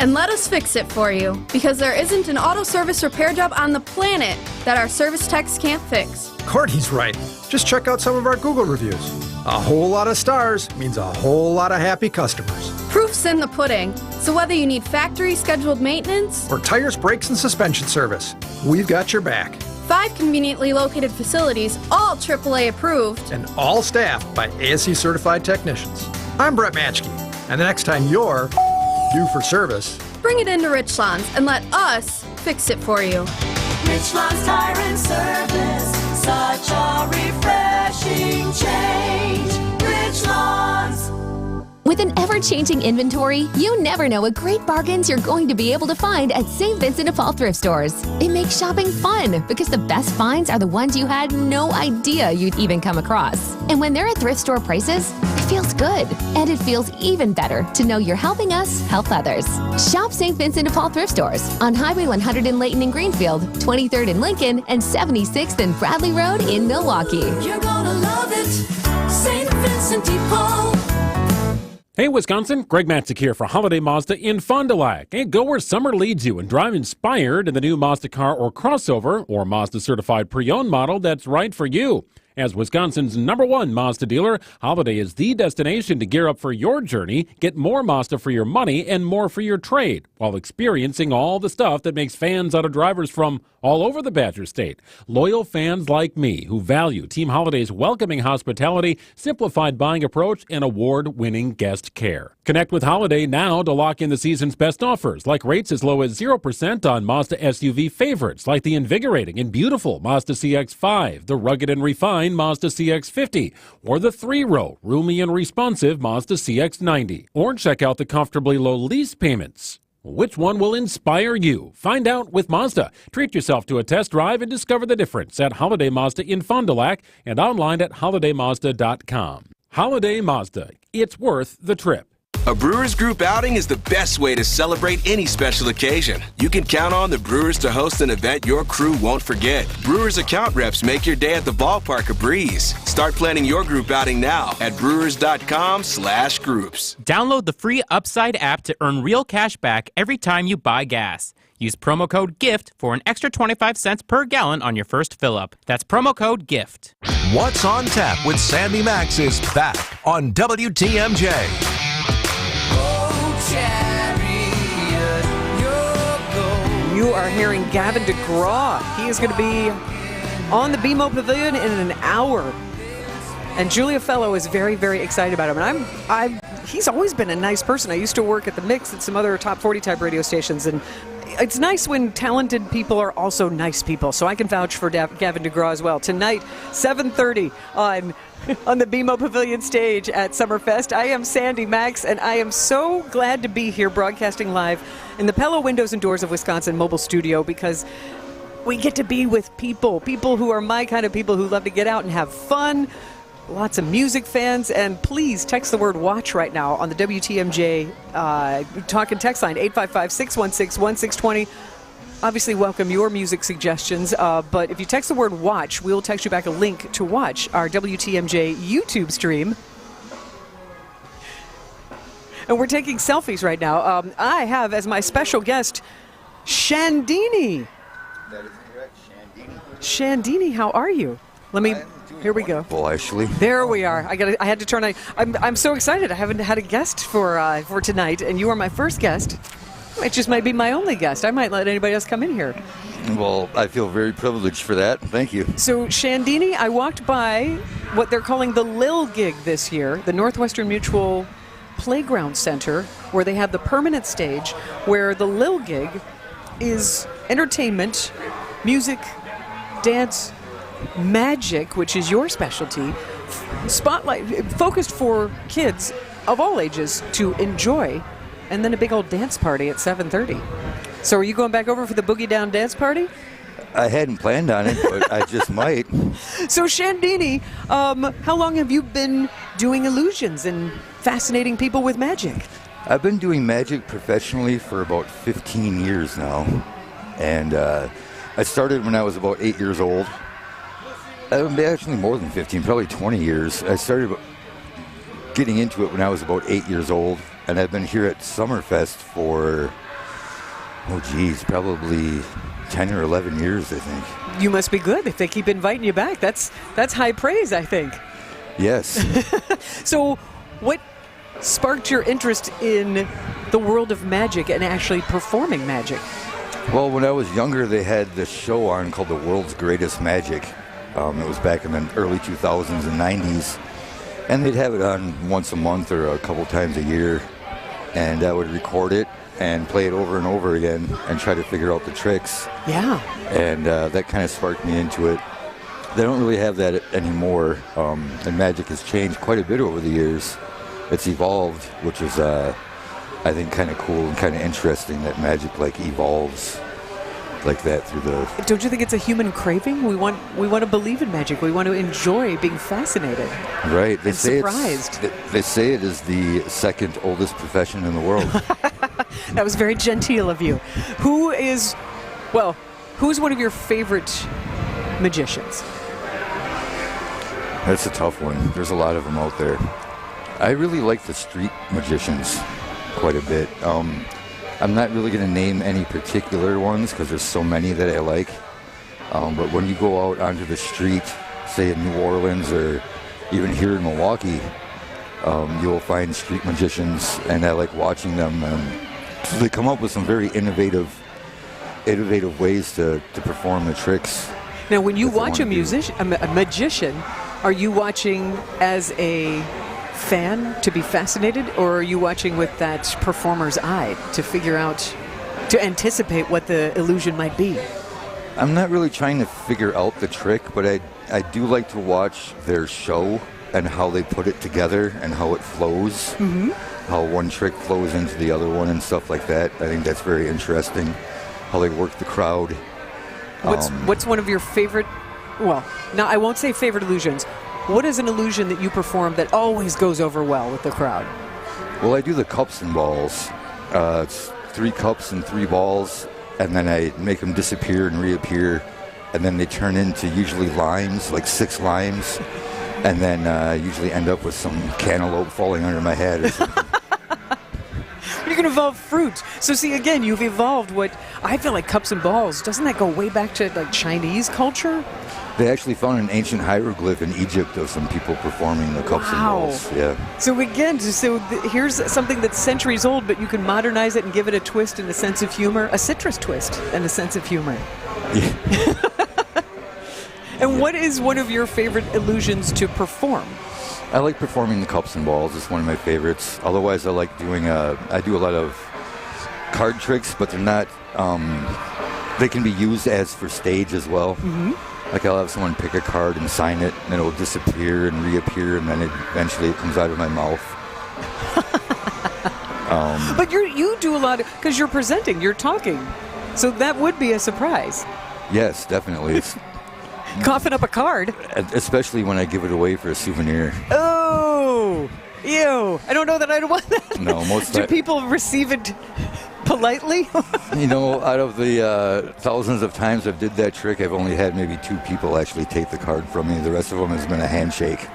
and let us fix it for you, because there isn't an auto service repair job on the planet that our service techs can't fix. Courtney's right. Just check out some of our Google reviews. A whole lot of stars means a whole lot of happy customers. Proof's in the pudding, so whether you need factory scheduled maintenance or tires, brakes, and suspension service, we've got your back. 5 conveniently located facilities, all AAA approved, and all staffed by ASE certified technicians. I'm Brett Matschke, and the next time you're due for service, bring it into Richlands and let us fix it for you. Richlands Tire and Service, such a refreshing change. Richlands. With an ever-changing inventory, you never know what great bargains you're going to be able to find at St. Vincent de Paul thrift stores. It makes shopping fun because the best finds are the ones you had no idea you'd even come across. And when they're at thrift store prices, it feels good. And it feels even better to know you're helping us help others. Shop St. Vincent de Paul thrift stores on Highway 100 in Layton and Greenfield, 23rd in Lincoln, and 76th and Bradley Road in Milwaukee. You're gonna love it, St. Vincent de Paul. Hey, Wisconsin, Greg Matzik here for Holiday Mazda in Fond du Lac. Hey, go where summer leads you and drive inspired in the new Mazda car or crossover or Mazda certified pre-owned model that's right for you. As Wisconsin's #1 Mazda dealer, Holiday is the destination to gear up for your journey, get more Mazda for your money, and more for your trade, while experiencing all the stuff that makes fans out of drivers from all over the Badger State. Loyal fans like me who value Team Holiday's welcoming hospitality, simplified buying approach, and award-winning guest care. Connect with Holiday now to lock in the season's best offers, like rates as low as 0% on Mazda SUV favorites, like the invigorating and beautiful Mazda CX-5, the rugged and refined Mazda CX-50, or the 3-row, roomy and responsive Mazda CX-90. Or check out the comfortably low lease payments. Which one will inspire you? Find out with Mazda. Treat yourself to a test drive and discover the difference at Holiday Mazda in Fond du Lac and online at holidaymazda.com. Holiday Mazda. It's worth the trip. A Brewers Group outing is the best way to celebrate any special occasion. You can count on the Brewers to host an event your crew won't forget. Brewers account reps make your day at the ballpark a breeze. Start planning your group outing now at brewers.com/groups. Download the free Upside app to earn real cash back every time you buy gas. Use promo code GIFT for an extra 25 cents per gallon on your first fill-up. That's promo code GIFT. What's on Tap with Sandy Max is back on WTMJ. You are hearing Gavin DeGraw. He is going to be on the BMO Pavilion in an hour. And Julia Fellow is very, very excited about him. And he's always been a nice person. I used to work at The Mix at some other top 40 type radio stations, and it's nice when talented people are also nice people. So I can vouch for Gavin DeGraw as well. Tonight, 7:30 on the BMO Pavilion stage at Summerfest. I am Sandy Max, and I am so glad to be here broadcasting live in the Pella Windows and Doors of Wisconsin mobile studio, because we get to be with people who are my kind of people, who love to get out and have fun. Lots of music fans, and please text the word watch right now on the WTMJ talk and text line, 855-616-1620. Obviously welcome your music suggestions, but if you text the word watch, we'll text you back a link to watch our WTMJ YouTube stream. And we're taking selfies right now. I have as my special guest, Shandini. That is correct, Shandini, how are you? Here we go. Well, actually. There we are. I had to turn. I'm so excited. I haven't had a guest for tonight, and you are my first guest. It just might be my only guest. I might let anybody else come in here. Well, I feel very privileged for that. Thank you. So, Shandini, I walked by what they're calling the Lil Gig this year, the Northwestern Mutual Playground Center, where they have the permanent stage, where the Lil Gig is entertainment, music, dance, magic, which is your specialty, spotlight focused for kids of all ages to enjoy, and then a big old dance party at 7:30. So are you going back over for the Boogie Down dance party? I hadn't planned on it, but I just might. So Shandini, how long have you been doing illusions and fascinating people with magic? I've been doing magic professionally for about 15 years now, and I started when I was about 8 years old. Actually more than 15, probably 20 years. I started getting into it when I was about 8 years old, and I've been here at Summerfest for, probably 10 or 11 years, I think. You must be good if they keep inviting you back. That's high praise, I think. Yes. So what sparked your interest in the world of magic and actually performing magic? Well, when I was younger, they had this show on called The World's Greatest Magic. It was back in the early 2000s and 90s, and they'd have it on once a month or a couple times a year, and I would record it and play it over and over again and try to figure out the tricks. Yeah. And that kind of sparked me into it. They don't really have that anymore, and magic has changed quite a bit over the years. It's evolved, which is, I think, kind of cool and kind of interesting that magic evolves like that through the... Don't you think it's a human craving? We want to believe in magic. We want to enjoy being fascinated. Right. They say surprised. They say it is the second oldest profession in the world. That was very genteel of you. Who's one of your favorite magicians? That's a tough one. There's a lot of them out there. I really like the street magicians quite a bit. I'm not really going to name any particular ones because there's so many that I like. But when you go out onto the street, say in New Orleans or even here in Milwaukee, you'll find street magicians, and I like watching them. They come up with some very innovative ways to perform the tricks. Now, when you watch a magician, are you watching as a fan to be fascinated, or are you watching with that performer's eye to figure out, to anticipate what the illusion might be? I'm not really trying to figure out the trick, but I do like to watch their show and how they put it together and how it flows, how one trick flows into the other one and stuff like that. I think that's very interesting, how they work the crowd. What's one of your favorite, I won't say favorite illusions. What is an illusion that you perform that always goes over well with the crowd? Well, I do the cups and balls. It's 3 cups and 3 balls, and then I make them disappear and reappear, and then they turn into usually limes, like 6 limes, and then usually end up with some cantaloupe falling under my head or something. You can evolve fruit. So see, again, you've evolved what I feel like cups and balls. Doesn't that go way back to Chinese culture? They actually found an ancient hieroglyph in Egypt of some people performing the cups and balls. Yeah. So again, here's something that's centuries old, but you can modernize it and give it a twist and a sense of humor, a citrus twist and a sense of humor. Yeah. And what is one of your favorite illusions to perform? I like performing the cups and balls. It's one of my favorites. Otherwise, I like doing I do a lot of card tricks, but they're not, they can be used as for stage as well. Mm-hmm. Like I'll have someone pick a card and sign it, and it'll disappear and reappear, and then eventually it comes out of my mouth. But you do a lot, because you're presenting, you're talking. So that would be a surprise. Yes, definitely. It's, coughing up a card. Especially when I give it away for a souvenir. Oh, ew. I don't know that I'd want that. No, most Do people receive it politely? You know, out of the thousands of times I've did that trick, I've only had maybe 2 people actually take the card from me. The rest of them has been a handshake.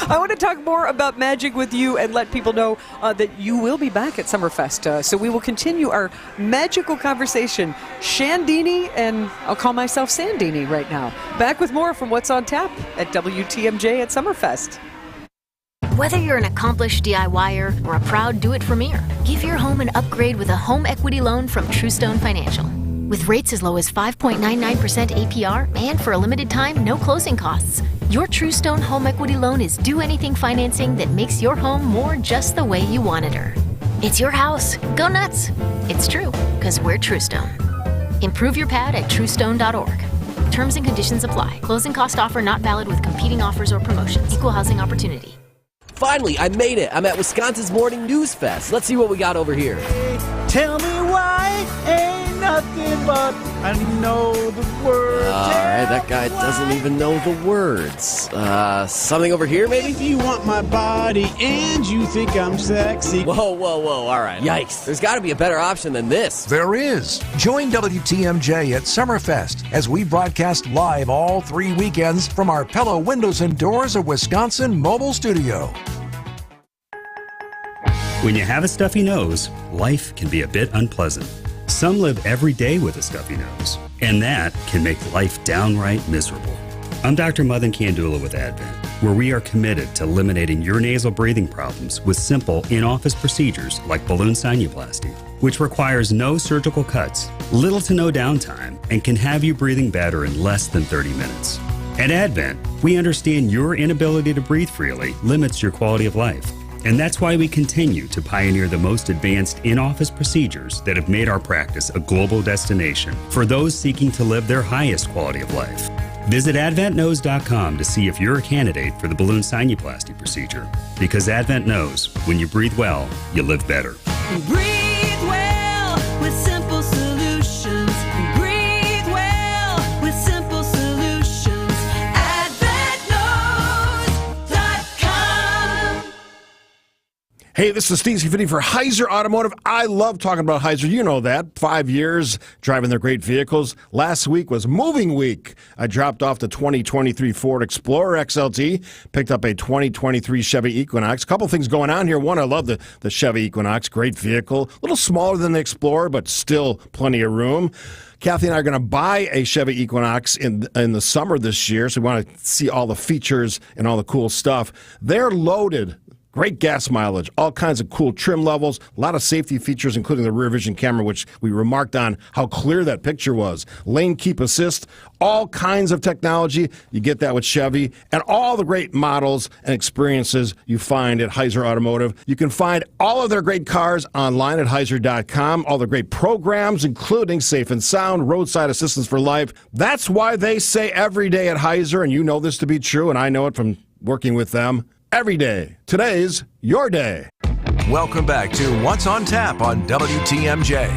I want to talk more about magic with you and let people know that you will be back at Summerfest. So we will continue our magical conversation. Shandini, and I'll call myself Sandini right now. Back with more from What's on Tap at WTMJ at Summerfest. Whether you're an accomplished DIYer or a proud do-it-for-meer, give your home an upgrade with a home equity loan from TrueStone Financial. With rates as low as 5.99% APR and for a limited time, no closing costs. Your TrueStone home equity loan is do anything financing that makes your home more just the way you wanted her. It's your house. Go nuts. It's true, because we're TrueStone. Improve your pad at truestone.org. Terms and conditions apply. Closing cost offer not valid with competing offers or promotions. Equal housing opportunity. Finally, I made it. I'm at Wisconsin's Morning News Fest. Let's see what we got over here. Tell me why ain't nothing but I know the words. All right, that guy doesn't even know the words. Something over here, maybe? If you want my body and you think I'm sexy. Whoa, all right. Yikes. There's got to be a better option than this. There is. Join WTMJ at Summerfest as we broadcast live all 3 weekends from our Pella Windows and Doors of Wisconsin mobile studio. When you have a stuffy nose, life can be a bit unpleasant. Some live every day with a stuffy nose, and that can make life downright miserable. I'm Dr. Madan Kandula with Advent, where we are committed to eliminating your nasal breathing problems with simple in-office procedures like balloon sinuplasty, which requires no surgical cuts, little to no downtime, and can have you breathing better in less than 30 minutes. At Advent, we understand your inability to breathe freely limits your quality of life. And that's why we continue to pioneer the most advanced in-office procedures that have made our practice a global destination for those seeking to live their highest quality of life. Visit AdventKnows.com to see if you're a candidate for the balloon sinuplasty procedure. Because Advent knows when you breathe well, you live better. Breathe well with simple solutions. Breathe well with simple solutions. AdventKnows.com. Hey, this is Steve Finney for Heiser Automotive. I love talking about Heiser. You know that. 5 years driving their great vehicles. Last week was moving week. I dropped off the 2023 Ford Explorer XLT, picked up a 2023 Chevy Equinox. A couple things going on here. One, I love the Chevy Equinox. Great vehicle. A little smaller than the Explorer, but still plenty of room. Kathy and I are going to buy a Chevy Equinox in the summer this year, so we want to see all the features and all the cool stuff. They're loaded. Great gas mileage, all kinds of cool trim levels, a lot of safety features, including the rear vision camera, which we remarked on how clear that picture was. Lane keep assist, all kinds of technology. You get that with Chevy, and all the great models and experiences you find at Heiser Automotive. You can find all of their great cars online at Heiser.com, all the great programs, including Safe and Sound, Roadside Assistance for Life. That's why they say every day at Heiser, and you know this to be true, and I know it from working with them. Every day. Today's your day. Welcome back to What's on Tap on WTMJ.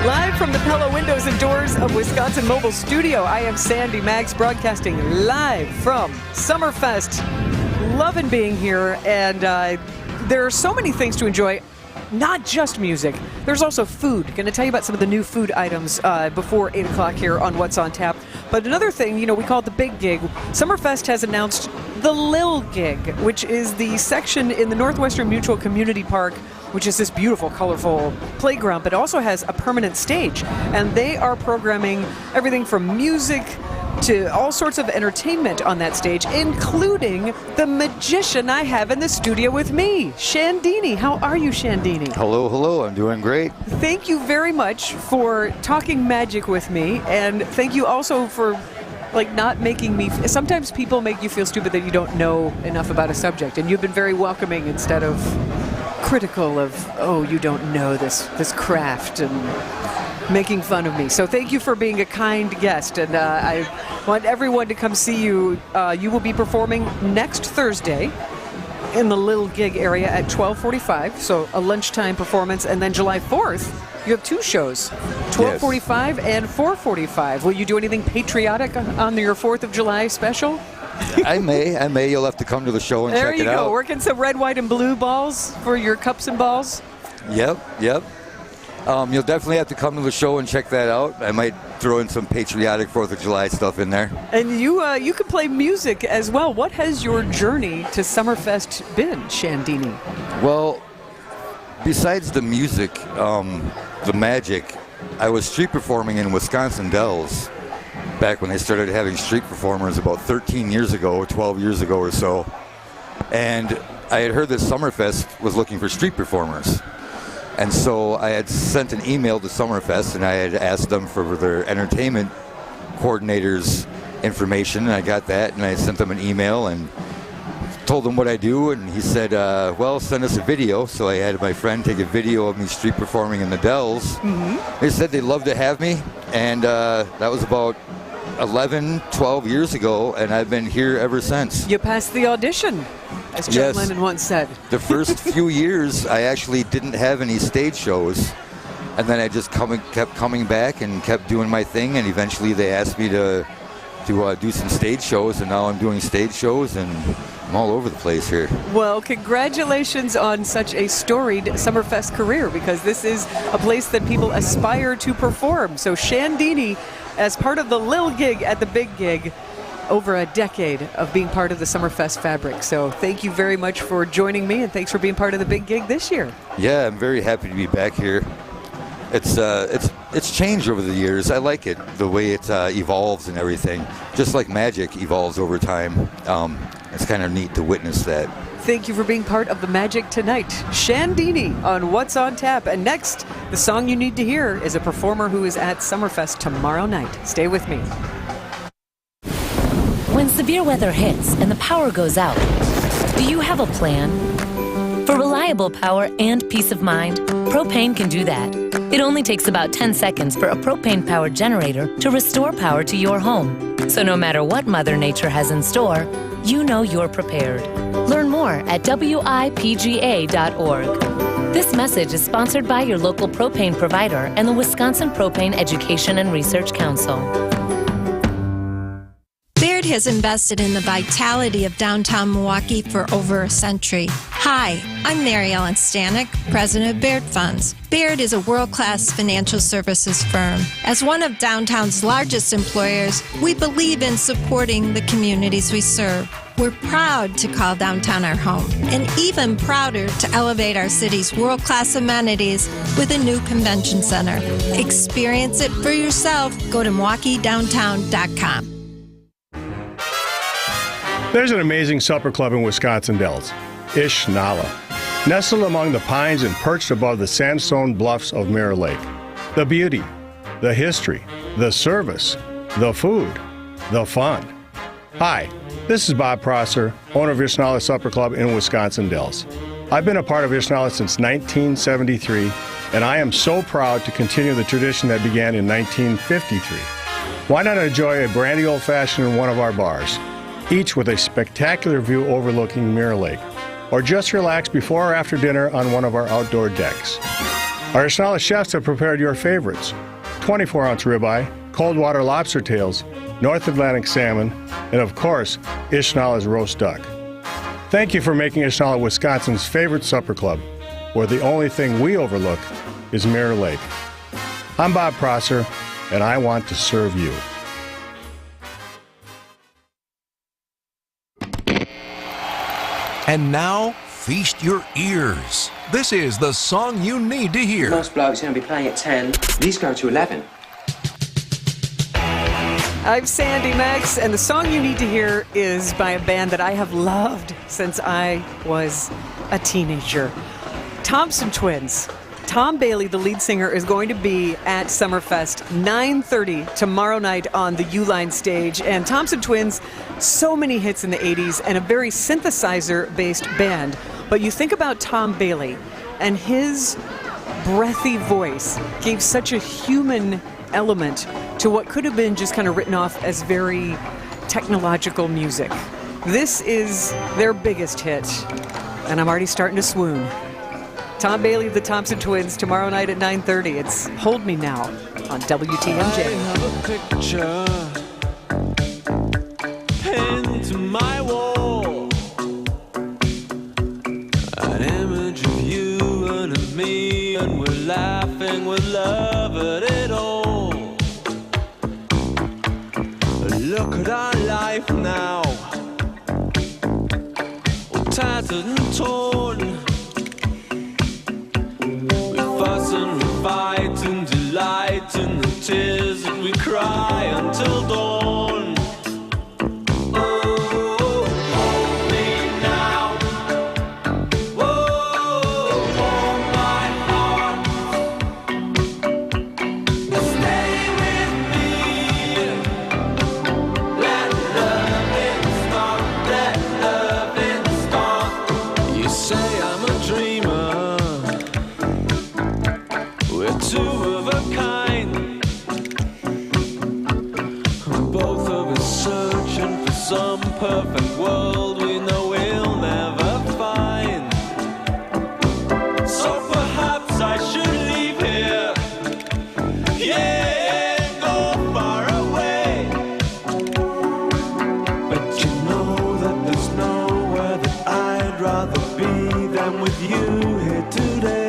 Live from the Pella Windows and Doors of Wisconsin Mobile Studio, I am Sandy Maggs, broadcasting live from Summerfest. Loving being here, and there are so many things to enjoy. Not just music. There's also food. Going to tell you about some of the new food items before 8 o'clock here on What's on Tap. But another thing, we call it the big gig. Summerfest has announced the Lil Gig, which is the section in the Northwestern Mutual Community Park, which is this beautiful, colorful playground, but also has a permanent stage. And they are programming everything from music, to all sorts of entertainment on that stage, including the magician I have in the studio with me, Shandini. How are you, Shandini? Hello, hello. I'm doing great. Thank you very much for talking magic with me, and thank you also for not making me. Sometimes people make you feel stupid that you don't know enough about a subject, and you've been very welcoming instead of critical of, oh, you don't know this craft, and making fun of me. So thank you for being a kind guest, and I want everyone to come see you. You will be performing next Thursday in the Little Gig area at 12:45, so a lunchtime performance, and then July 4th, you have two shows, 12:45 and 4:45. Will you do anything patriotic on your 4th of July special? I may. You'll have to come to the show and check it out. There you go, working some red, white, and blue balls for your cups and balls. Yep. You'll definitely have to come to the show and check that out. I might throw in some patriotic 4th of July stuff in there. And you can play music as well. What has your journey to Summerfest been, Shandini? Well, besides the music, the magic, I was street performing in Wisconsin Dells back when they started having street performers about 13 years ago, 12 years ago or so. And I had heard that Summerfest was looking for street performers. And so I had sent an email to Summerfest, and I had asked them for their entertainment coordinator's information, and I got that, and I sent them an email and told him what I do, and he said, well, send us a video. So I had my friend take a video of me street performing in the Dells. Mm-hmm. They said they'd love to have me, and that was about 11, 12 years ago, and I've been here ever since. You passed the audition, as John Lennon once said. The first few years, I actually didn't have any stage shows, and then I just kept coming back and kept doing my thing, and eventually they asked me to do some stage shows, and now I'm doing stage shows, and I'm all over the place here. Well, congratulations on such a storied Summerfest career, because this is a place that people aspire to perform. So Shandini, as part of the Lil Gig at the Big Gig, over a decade of being part of the Summerfest fabric. So thank you very much for joining me, and thanks for being part of the Big Gig this year. Yeah, I'm very happy to be back here. It's changed over the years. I like it, the way it evolves and everything. Just like magic evolves over time. It's kind of neat to witness that. Thank you for being part of the magic tonight. Shandini on What's on Tap. And next, the song you need to hear is a performer who is at Summerfest tomorrow night. Stay with me. When severe weather hits and the power goes out, do you have a plan? For reliable power and peace of mind, propane can do that. It only takes about 10 seconds for a propane-powered generator to restore power to your home. So no matter what Mother Nature has in store, you know you're prepared. Learn more at WIPGA.org. This message is sponsored by your local propane provider and the Wisconsin Propane Education and Research Council. Baird has invested in the vitality of downtown Milwaukee for over a century. Hi, I'm Mary Ellen Stanek, president of Baird Funds. Baird is a world-class financial services firm. As one of downtown's largest employers, we believe in supporting the communities we serve. We're proud to call downtown our home, and even prouder to elevate our city's world-class amenities with a new convention center. Experience it for yourself. Go to MilwaukeeDowntown.com. There's an amazing supper club in Wisconsin Dells, Ish Nala, nestled among the pines and perched above the sandstone bluffs of Mirror Lake. The beauty, the history, the service, the food, the fun. Hi, this is Bob Prosser, owner of Ish Nala Supper Club in Wisconsin Dells. I've been a part of Ish Nala since 1973, and I am so proud to continue the tradition that began in 1953. Why not enjoy a brandy old-fashioned in one of our bars, each with a spectacular view overlooking Mirror Lake, or just relax before or after dinner on one of our outdoor decks. Our Ish Nala chefs have prepared your favorites: 24-ounce ribeye, cold water lobster tails, North Atlantic salmon, and of course, Ish Nala's roast duck. Thank you for making Ish Nala Wisconsin's favorite supper club, where the only thing we overlook is Mirror Lake. I'm Bob Prosser, and I want to serve you. And now, feast your ears. This is the song you need to hear. Most blokes are going to be playing at 10. These go to 11. I'm Sandy Max, and the song you need to hear is by a band that I have loved since I was a teenager. Thompson Twins. Tom Bailey, the lead singer, is going to be at Summerfest 9:30 tomorrow night on the Uline stage. And Thompson Twins, so many hits in the 80s and a very synthesizer-based band. But you think about Tom Bailey, and his breathy voice gave such a human element to what could have been just kind of written off as very technological music. This is their biggest hit, and I'm already starting to swoon. Tom Bailey of the Thompson Twins tomorrow night at 9:30. It's Hold Me Now on WTMJ. I have a picture pinned to my wall, an image of you and of me, and we're laughing with love at it all. Look at our life now, all tattered and torn. We fuss and we fight and delight in the tears that we cry until dawn. Oh, hold me now. Oh, hold my heart. Stay with me. Let loving start. Let loving start. You say I'm a dreamer. We're two of a kind. Both of us searching for some perfect world we know we'll never find. So perhaps I should leave here. Yeah, go far away. But you know that there's nowhere that I'd rather be than with you here today.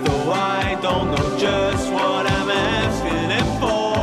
Though I don't know just what I'm asking it for.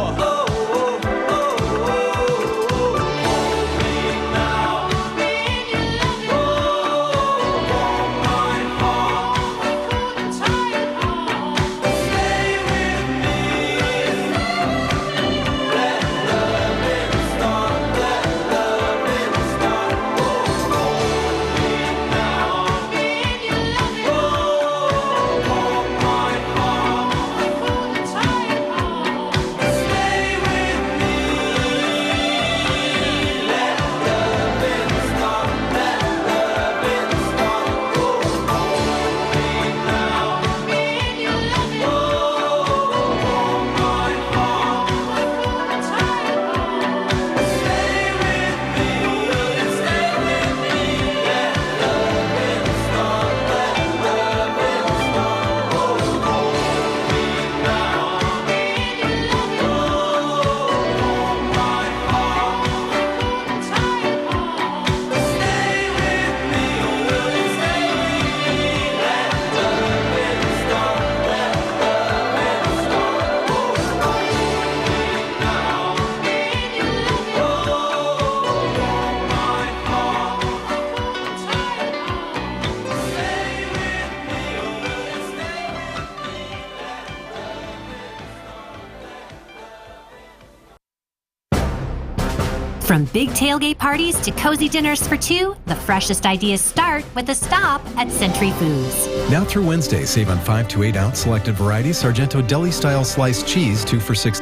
From big tailgate parties to cozy dinners for two, the freshest ideas start with a stop at Century Foods. Now through Wednesday, save on 5 to 8 ounce selected varieties Sargento Deli-style sliced cheese, 2 for $6.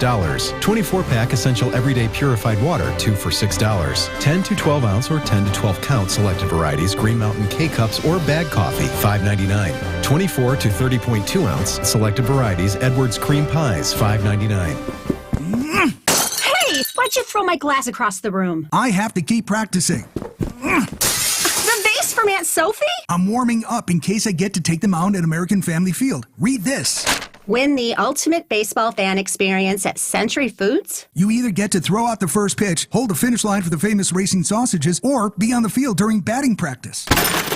24-pack Essential Everyday Purified Water, 2 for $6. 10 to 12 ounce or 10 to 12 count selected varieties Green Mountain K-Cups or bag coffee, $5.99. 24 to 30.2 ounce selected varieties Edwards Cream Pies, $5.99. Hey, why'd you throw my glass across the room? I have to keep practicing. The vase from Aunt Sophie? I'm warming up in case I get to take the mound at American Family Field. Read this. Win the ultimate baseball fan experience at Century Foods? You either get to throw out the first pitch, hold the finish line for the famous racing sausages, or be on the field during batting practice.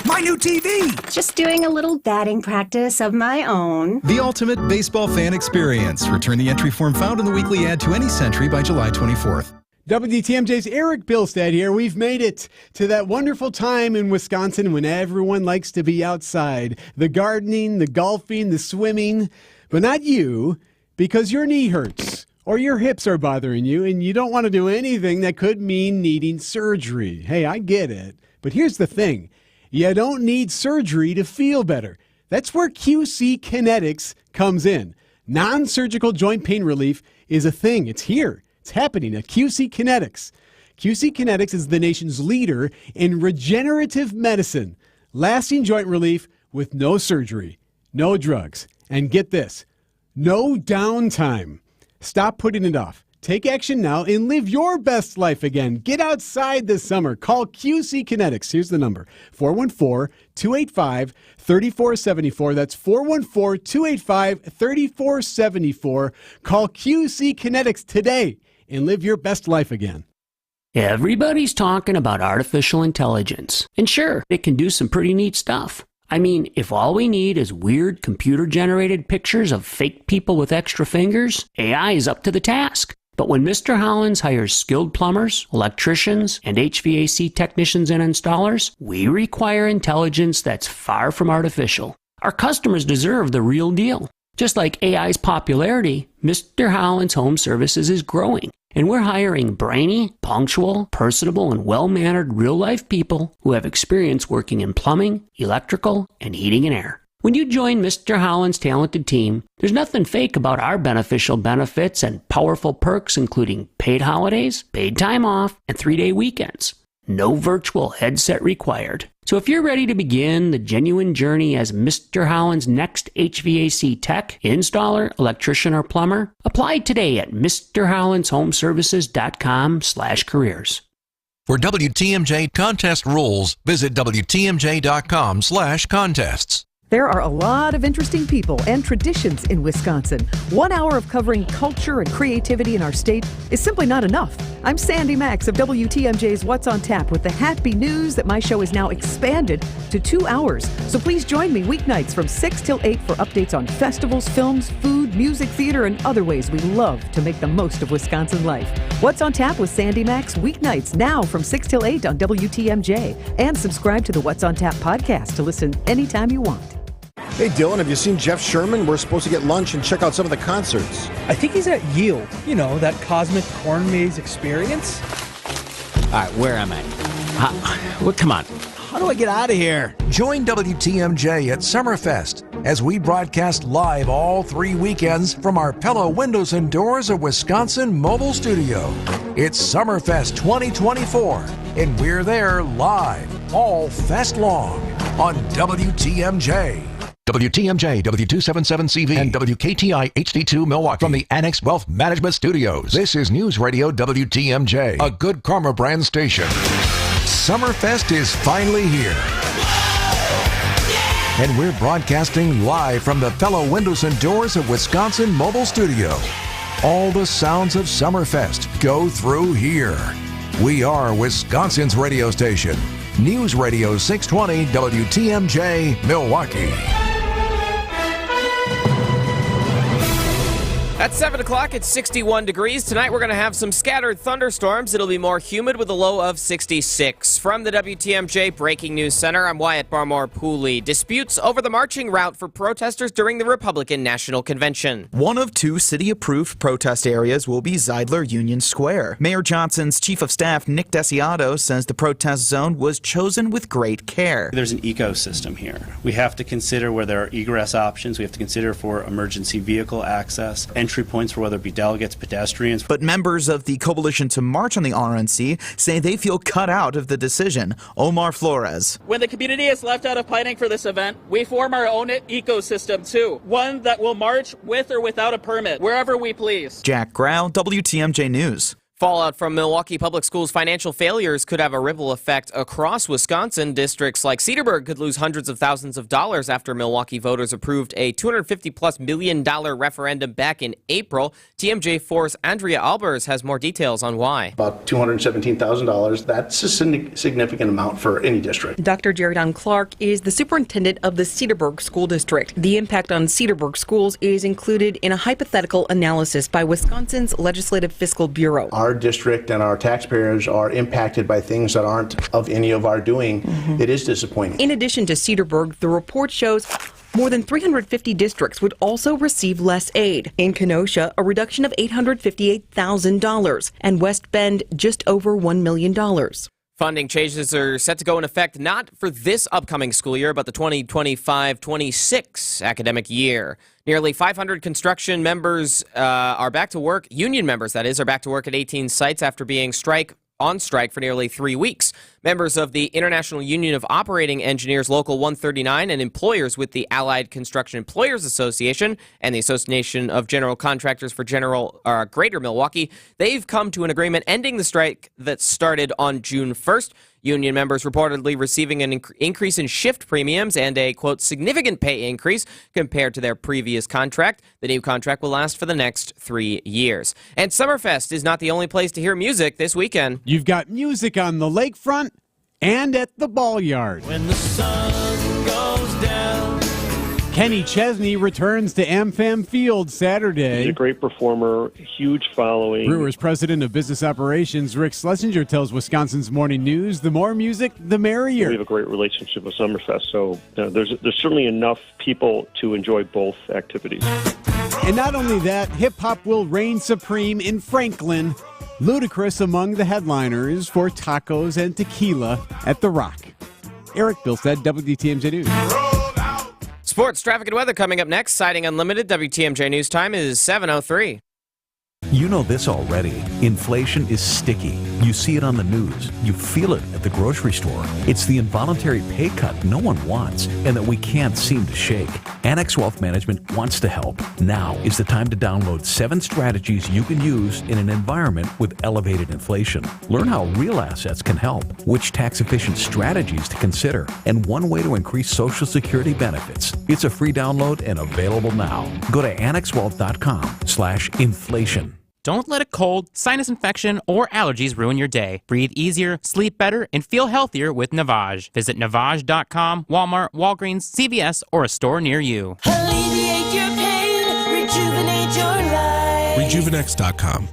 My new TV! Just doing a little batting practice of my own. The ultimate baseball fan experience. Return the entry form found in the weekly ad to any Century by July 24th. WTMJ's Eric Bilstead here. We've made it to that wonderful time in Wisconsin when everyone likes to be outside. The gardening, the golfing, the swimming. But not you, because your knee hurts or your hips are bothering you and you don't want to do anything that could mean needing surgery. Hey, I get it. But here's the thing. You don't need surgery to feel better. That's where QC Kinetics comes in. Non-surgical joint pain relief is a thing. It's here. It's happening at QC Kinetics. QC Kinetics is the nation's leader in regenerative medicine. Lasting joint relief with no surgery, no drugs. And get this, no downtime. Stop putting it off. Take action now and live your best life again. Get outside this summer. Call QC Kinetics. Here's the number, 414-285-3474. That's 414-285-3474. Call QC Kinetics today and live your best life again. Everybody's talking about artificial intelligence. And sure, it can do some pretty neat stuff. I mean, if all we need is weird computer-generated pictures of fake people with extra fingers, AI is up to the task. But when Mr. Hollins hires skilled plumbers, electricians, and HVAC technicians and installers, we require intelligence that's far from artificial. Our customers deserve the real deal. Just like AI's popularity, Mr. Hollins Home Services is growing. And we're hiring brainy, punctual, personable, and well-mannered real-life people who have experience working in plumbing, electrical, and heating and air. When you join Mr. Holland's talented team, there's nothing fake about our beneficial benefits and powerful perks, including paid holidays, paid time off, and 3-day weekends. No virtual headset required. So if you're ready to begin the genuine journey as Mr. Holland's next HVAC tech, installer, electrician, or plumber, apply today at MrHollandsHomeservices.com/careers. For WTMJ contest rules, visit WTMJ.com/contests. There are a lot of interesting people and traditions in Wisconsin. 1 hour of covering culture and creativity in our state is simply not enough. I'm Sandy Max of WTMJ's What's on Tap with the happy news that my show is now expanded to 2 hours. So please join me weeknights from 6 till 8 for updates on festivals, films, food, music, theater, and other ways we love to make the most of Wisconsin life. What's on Tap with Sandy Max weeknights now from 6 till 8 on WTMJ. And subscribe to the What's on Tap podcast to listen anytime you want. Hey, Dylan, have you seen Jeff Sherman? We're supposed to get lunch and check out some of the concerts. I think he's at Yield. You know, that cosmic corn maze experience. All right, where am I? Well, come on. How do I get out of here? Join WTMJ at Summerfest as we broadcast live all 3 weekends from our Pella Windows and Doors of Wisconsin mobile studio. It's Summerfest 2024, and we're there live all fest long on WTMJ. WTMJ, W277CV, and WKTI HD2 Milwaukee from the Annex Wealth Management Studios. This is News Radio WTMJ, a Good Karma brand station. Summerfest is finally here. And we're broadcasting live from the Pella Windows and Doors of Wisconsin mobile studio. All the sounds of Summerfest go through here. We are Wisconsin's radio station. News Radio 620 WTMJ, Milwaukee. At 7 o'clock, it's 61 degrees. Tonight, we're going to have some scattered thunderstorms. It'll be more humid with a low of 66. From the WTMJ Breaking News Center, I'm Wyatt Barmore-Pooley. Disputes over the marching route for protesters during the Republican National Convention. One of two city-approved protest areas will be Zeidler Union Square. Mayor Johnson's chief of staff, Nick Desiato, says the protest zone was chosen with great care. There's an ecosystem here. We have to consider where there are egress options. We have to consider for emergency vehicle access, entry points for whether it be delegates, pedestrians. But members of the coalition to march on the RNC say they feel cut out of the decision. Omar Flores. When the community is left out of planning for this event, we form our own ecosystem too. One that will march with or without a permit, wherever we please. Jack Grau, WTMJ News. Fallout from Milwaukee Public Schools' financial failures could have a ripple effect across Wisconsin. Districts like Cedarburg could lose hundreds of thousands of dollars after Milwaukee voters approved a $250+ million referendum back in April. TMJ4's Andrea Albers has more details on why. About $217,000. That's a significant amount for any district. Dr. Jared Clark is the superintendent of the Cedarburg School District. The impact on Cedarburg schools is included in a hypothetical analysis by Wisconsin's Legislative Fiscal Bureau. Our district and our taxpayers are impacted by things that aren't of any of our doing. It is disappointing. In addition to Cedarburg, the report shows more than 350 districts would also receive less aid. In Kenosha, a reduction of $858,000, and West Bend, just over $1 million. Funding changes are set to go in effect not for this upcoming school year, but the 2025-26 academic year. Nearly 500 construction members are back to work, union members, that is, are back to work at 18 sites after being on strike for nearly 3 weeks. Members of the International Union of Operating Engineers Local 139 and employers with the Allied Construction Employers Association and the Association of General Contractors for Greater Milwaukee, they've come to an agreement ending the strike that started on June 1st. Union members reportedly receiving an increase in shift premiums and a, quote, significant pay increase compared to their previous contract. The new contract will last for the next 3 years. And Summerfest is not the only place to hear music this weekend. You've got music on the lakefront and at the ball yard. When the sun goes down. Kenny Chesney returns to AmFam Field Saturday. He's a great performer, huge following. Brewers president of business operations Rick Schlesinger tells Wisconsin's Morning News, the more music, the merrier. We have a great relationship with Summerfest, so there's certainly enough people to enjoy both activities. And not only that, hip-hop will reign supreme in Franklin. Ludacris among the headliners for tacos and tequila at The Rock. Eric Bilstead, WTMJ News. Sports, traffic, and weather coming up next. Siding Unlimited, WTMJ News time is 7:03. You know this already. Inflation is sticky. You see it on the news. You feel it at the grocery store. It's the involuntary pay cut no one wants and that we can't seem to shake. Annex Wealth Management wants to help. Now is the time to download 7 strategies you can use in an environment with elevated inflation. Learn how real assets can help, which tax-efficient strategies to consider, and one way to increase Social Security benefits. It's a free download and available now. Go to annexwealth.com/inflation. Don't let a cold, sinus infection, or allergies ruin your day. Breathe easier, sleep better, and feel healthier with Navage. Visit Navage.com, Walmart, Walgreens, CVS, or a store near you. Alleviate your pain, rejuvenate your life. Rejuvenex.com.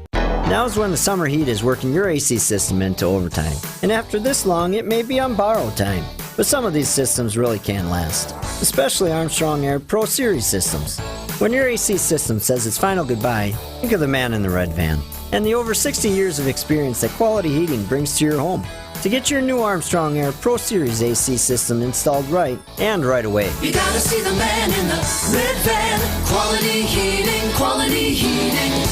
Now's when the summer heat is working your AC system into overtime. And after this long, it may be on borrowed time. But some of these systems really can't last, especially Armstrong Air Pro Series systems. When your AC system says its final goodbye, think of the man in the red van and the over 60 years of experience that Quality Heating brings to your home. To get your new Armstrong Air Pro Series AC system installed right and right away. You gotta see the man in the red van. Quality Heating, Quality Heating.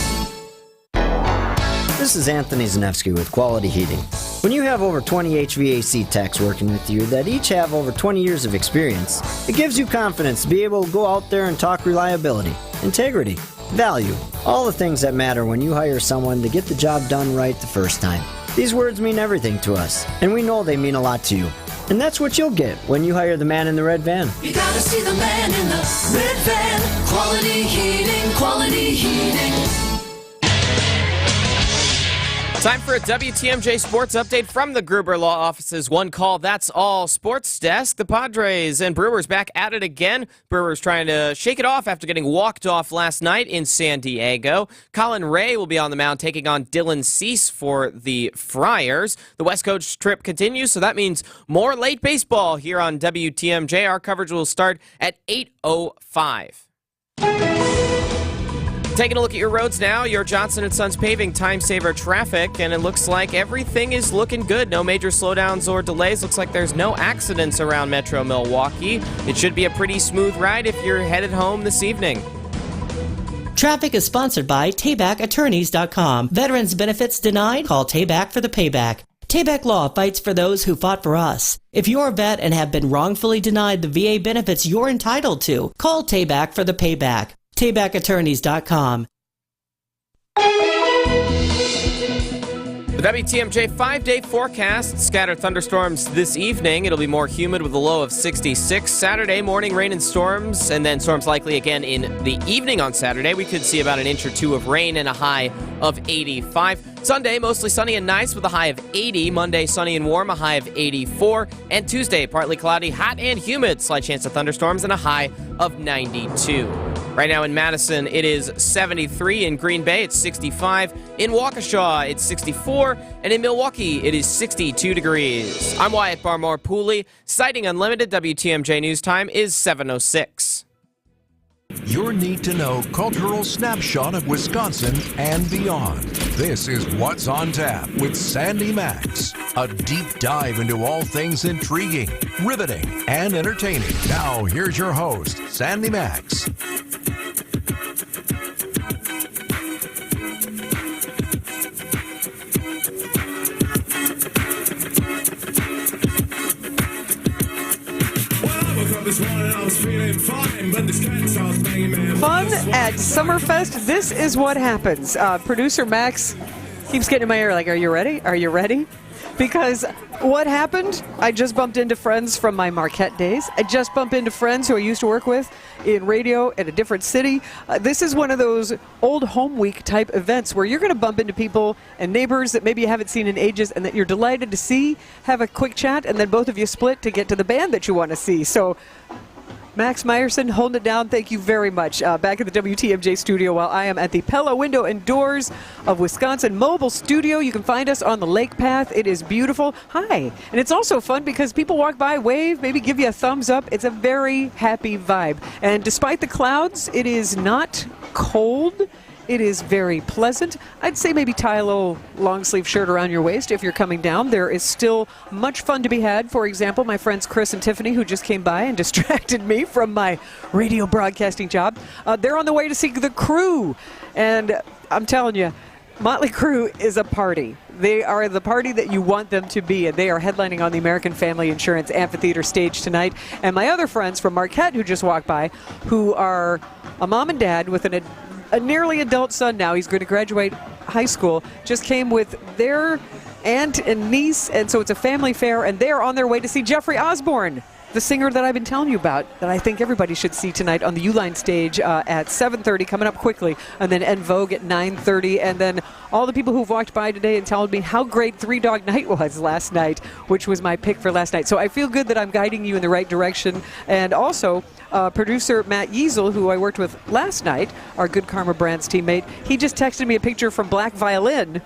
This is Anthony Zanevsky with Quality Heating. When you have over 20 HVAC techs working with you that each have over 20 years of experience, it gives you confidence to be able to go out there and talk reliability, integrity, value, all the things that matter when you hire someone to get the job done right the first time. These words mean everything to us, and we know they mean a lot to you. And that's what you'll get when you hire the man in the red van. You gotta see the man in the red van. Quality Heating, Quality Heating. Time for a WTMJ sports update from the Gruber Law Office's One Call, That's All sports desk. The Padres and Brewers back at it again. Brewers trying to shake it off after getting walked off last night in San Diego. Colin Ray will be on the mound taking on Dylan Cease for the Friars. The West Coast trip continues, so that means more late baseball here on WTMJ. Our coverage will start at 8:05. Taking a look at your roads now, your Johnson & Sons Paving Time Saver traffic, and it looks like everything is looking good. No major slowdowns or delays. Looks like there's no accidents around Metro Milwaukee. It should be a pretty smooth ride if you're headed home this evening. Traffic is sponsored by TaybackAttorneys.com. Veterans benefits denied? Call Tayback for the payback. Tayback Law fights for those who fought for us. If you're a vet and have been wrongfully denied the VA benefits you're entitled to, call Tayback for the payback. TaybackAttorneys.com. The WTMJ 5-day forecast, scattered thunderstorms this evening. It'll be more humid with a low of 66. Saturday, morning rain and storms, and then storms likely again in the evening on Saturday. We could see about an inch or two of rain and a high of 85. Sunday, mostly sunny and nice with a high of 80. Monday, sunny and warm, a high of 84. And Tuesday, partly cloudy, hot and humid. Slight chance of thunderstorms and a high of 92. Right now in Madison, it is 73. In Green Bay, it's 65. In Waukesha, it's 64. And in Milwaukee, it is 62 degrees. I'm Wyatt Barmore Pooley. Citing Unlimited, WTMJ News Time is 7:06. Your need-to-know cultural snapshot of Wisconsin and beyond. This is What's on Tap with Sandy Max. A deep dive into all things intriguing, riveting, and entertaining. Now, here's your host, Sandy Max. Fun at Summerfest. This is what happens. Producer Max keeps getting in my ear like, are you ready? Are you ready? Because what happened, I just bumped into friends from my Marquette days. I just bumped into friends who I used to work with in radio at a different city. This is one of those old home week type events where you're going to bump into people and neighbors that maybe you haven't seen in ages and that you're delighted to see, have a quick chat, and then both of you split to get to the band that you want to see. So Max Meyerson holding it down. Thank you very much. Back at the WTMJ studio while I am at the Pella Window and Doors of Wisconsin Mobile Studio. You can find us on the lake path. It is beautiful. Hi. And it's also fun because people walk by, wave, maybe give you a thumbs up. It's a very happy vibe. And despite the clouds, it is not cold. It is very pleasant. I'd say maybe tie a little long sleeve shirt around your waist if you're coming down. There is still much fun to be had. For example, my friends Chris and Tiffany, who just came by and distracted me from my radio broadcasting job, they're on the way to see The Crew. And I'm telling you, Motley Crue is a party. They are the party that you want them to be, and they are headlining on the American Family Insurance Amphitheater stage tonight. And my other friends from Marquette who just walked by, who are a mom and dad with a nearly adult son now. He's going to graduate high school. Just came with their aunt and niece, and so it's a family fair, and they're on their way to see Jeffrey Osborne, the singer that I've been telling you about, that I think everybody should see tonight on the Uline stage at 7:30, coming up quickly, and then En Vogue at 9:30, and then all the people who've walked by today and told me how great Three Dog Night was last night, which was my pick for last night. So I feel good that I'm guiding you in the right direction. And also, producer Matt Yeasel, who I worked with last night, our Good Karma Brands teammate, he just texted me a picture from Black Violin,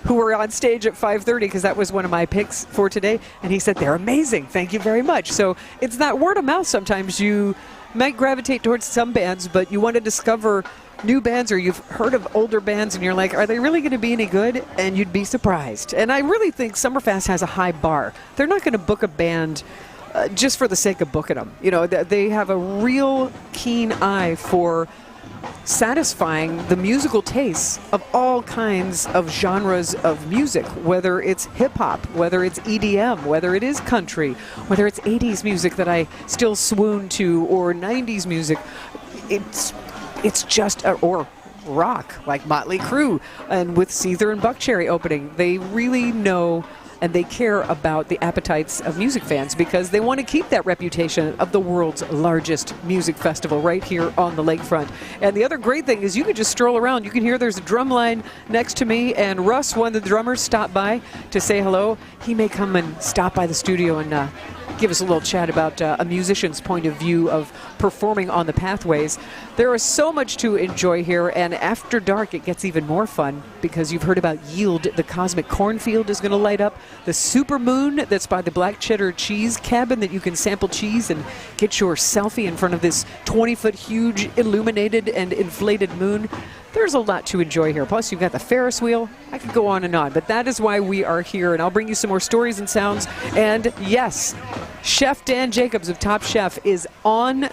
who were on stage at 5:30, because that was one of my picks for today. And he said, they're amazing. Thank you very much. So it's that word of mouth sometimes. You might gravitate towards some bands, but you want to discover new bands, or you've heard of older bands and you're like, are they really going to be any good? And you'd be surprised. And I really think Summerfest has a high bar. They're not going to book a band just for the sake of booking them. You know, they have a real keen eye for satisfying the musical tastes of all kinds of genres of music, whether it's hip-hop, whether it's EDM, whether it is country, whether it's 80s music that I still swoon to, or 90s music. It's just, or rock, like Motley Crue, and with Seether and Buckcherry opening. They really know and they care about the appetites of music fans because they want to keep that reputation of the world's largest music festival right here on the lakefront. And the other great thing is you can just stroll around. You can hear there's a drum line next to me, and Russ, one of the drummers, stopped by to say hello. He may come and stop by the studio and give us a little chat about a musician's point of view of performing on the pathways. There is so much to enjoy here, and after dark it gets even more fun because you've heard about Yield. The cosmic cornfield is going to light up. The super moon that's by the Black Cheddar Cheese Cabin that you can sample cheese and get your selfie in front of this 20-foot huge illuminated and inflated moon. There's a lot to enjoy here. Plus, you've got the Ferris wheel. I could go on, but that is why we are here, and I'll bring you some more stories and sounds. And yes, Chef Dan Jacobs of Top Chef is on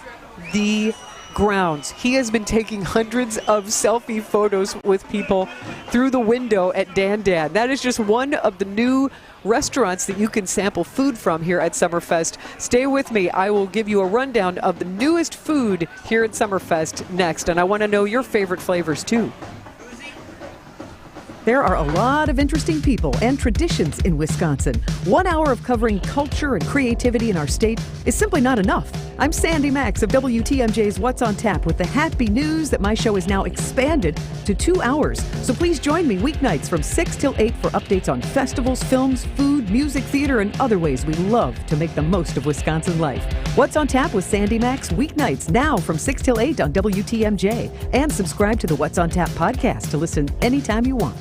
the grounds. He has been taking hundreds of selfie photos with people through the window at Dan Dan. That is just one of the new restaurants that you can sample food from here at Summerfest. Stay with me. I will give you a rundown of the newest food here at Summerfest next, and I want to know your favorite flavors too. There are a lot of interesting people and traditions in Wisconsin. 1 hour of covering culture and creativity in our state is simply not enough. I'm Sandy Max of WTMJ's What's on Tap with the happy news that my show is now expanded to 2 hours. So please join me weeknights from 6 till 8 for updates on festivals, films, food, music, theater, and other ways we love to make the most of Wisconsin life. What's on Tap with Sandy Max weeknights now from 6 till 8 on WTMJ. And subscribe to the What's on Tap podcast to listen anytime you want.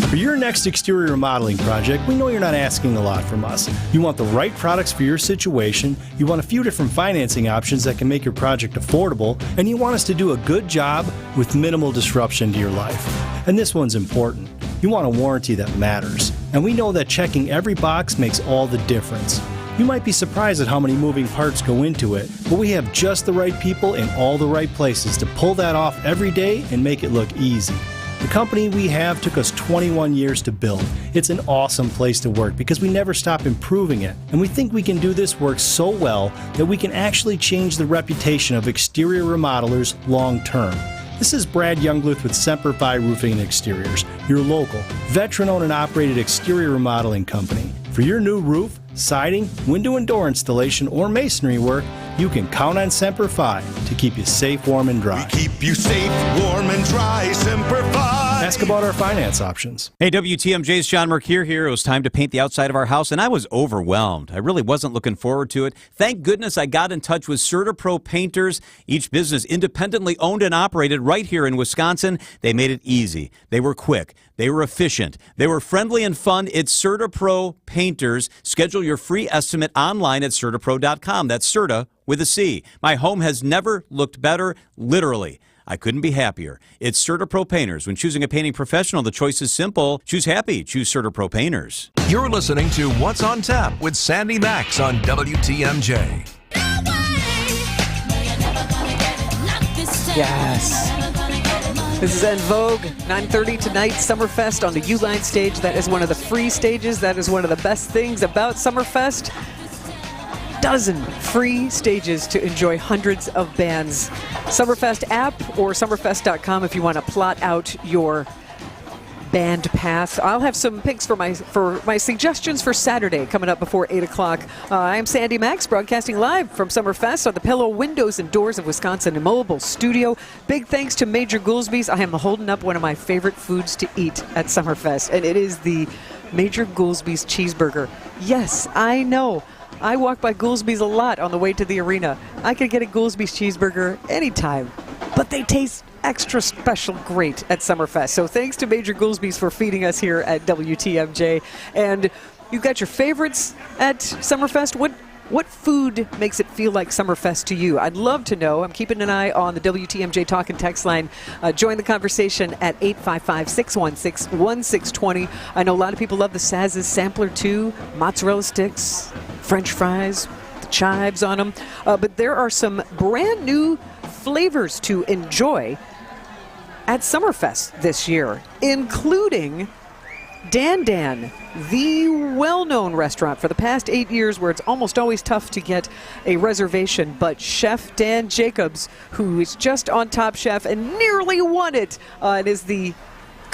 For your next exterior remodeling project, we know you're not asking a lot from us. You want the right products for your situation, you want a few different financing options that can make your project affordable, and you want us to do a good job with minimal disruption to your life. And this one's important. You want a warranty that matters. And we know that checking every box makes all the difference. You might be surprised at how many moving parts go into it, but we have just the right people in all the right places to pull that off every day and make it look easy. The company we have took us 21 years to build. It's an awesome place to work because we never stop improving it. And we think we can do this work so well that we can actually change the reputation of exterior remodelers long term. This is Brad Youngluth with Semper Fi Roofing and Exteriors, your local, veteran-owned and operated exterior remodeling company. For your new roof, siding, window and door installation, or masonry work, you can count on Semper Fi to keep you safe, warm, and dry. We keep you safe, warm, and dry. Semper Fi. Ask about our finance options. Hey, WTMJ's Sean Mercure here. It was time to paint the outside of our house, and I was overwhelmed. I really wasn't looking forward to it. Thank goodness I got in touch with CertaPro Painters, each business independently owned and operated right here in Wisconsin. They made it easy. They were quick. They were efficient. They were friendly and fun. It's CertaPro Painters. Schedule your free estimate online at CertaPro.com. That's Certa with a C. My home has never looked better, literally. I couldn't be happier. It's CertaPro Painters. When choosing a painting professional, the choice is simple. Choose happy. Choose CertaPro Painters. You're listening to What's on Tap with Sandy Max on WTMJ. Yes. This is En Vogue, 9:30 tonight, Summerfest on the Uline stage. That is one of the free stages. That is one of the best things about Summerfest. Dozen free stages to enjoy hundreds of bands. Summerfest app or summerfest.com if you want to plot out your band path. I'll have some picks for my suggestions for Saturday coming up before 8 o'clock. I'm Sandy Max, broadcasting live from Summerfest on the Pillow Windows and Doors of Wisconsin Mobile Studio. Big thanks to Major Goolsby's. I am holding up one of my favorite foods to eat at Summerfest, and it is the Major Goolsby's cheeseburger. Yes, I know. I walk by Goolsby's a lot on the way to the arena. I could get a Goolsby's cheeseburger anytime, but they taste extra special great at Summerfest. So thanks to Major Goolsby's for feeding us here at WTMJ. And you've got your favorites at Summerfest. What food makes it feel like Summerfest to you? I'd love to know. I'm keeping an eye on the WTMJ Talk and Text line. Join the conversation at 855-616-1620. I know a lot of people love the Saz's sampler too. Mozzarella sticks, French fries, the chives on them. But there are some brand new flavors to enjoy at Summerfest this year, including Dan Dan, the well-known restaurant for the past 8 years where it's almost always tough to get a reservation, but Chef Dan Jacobs, who is just on Top Chef and nearly won it, and is the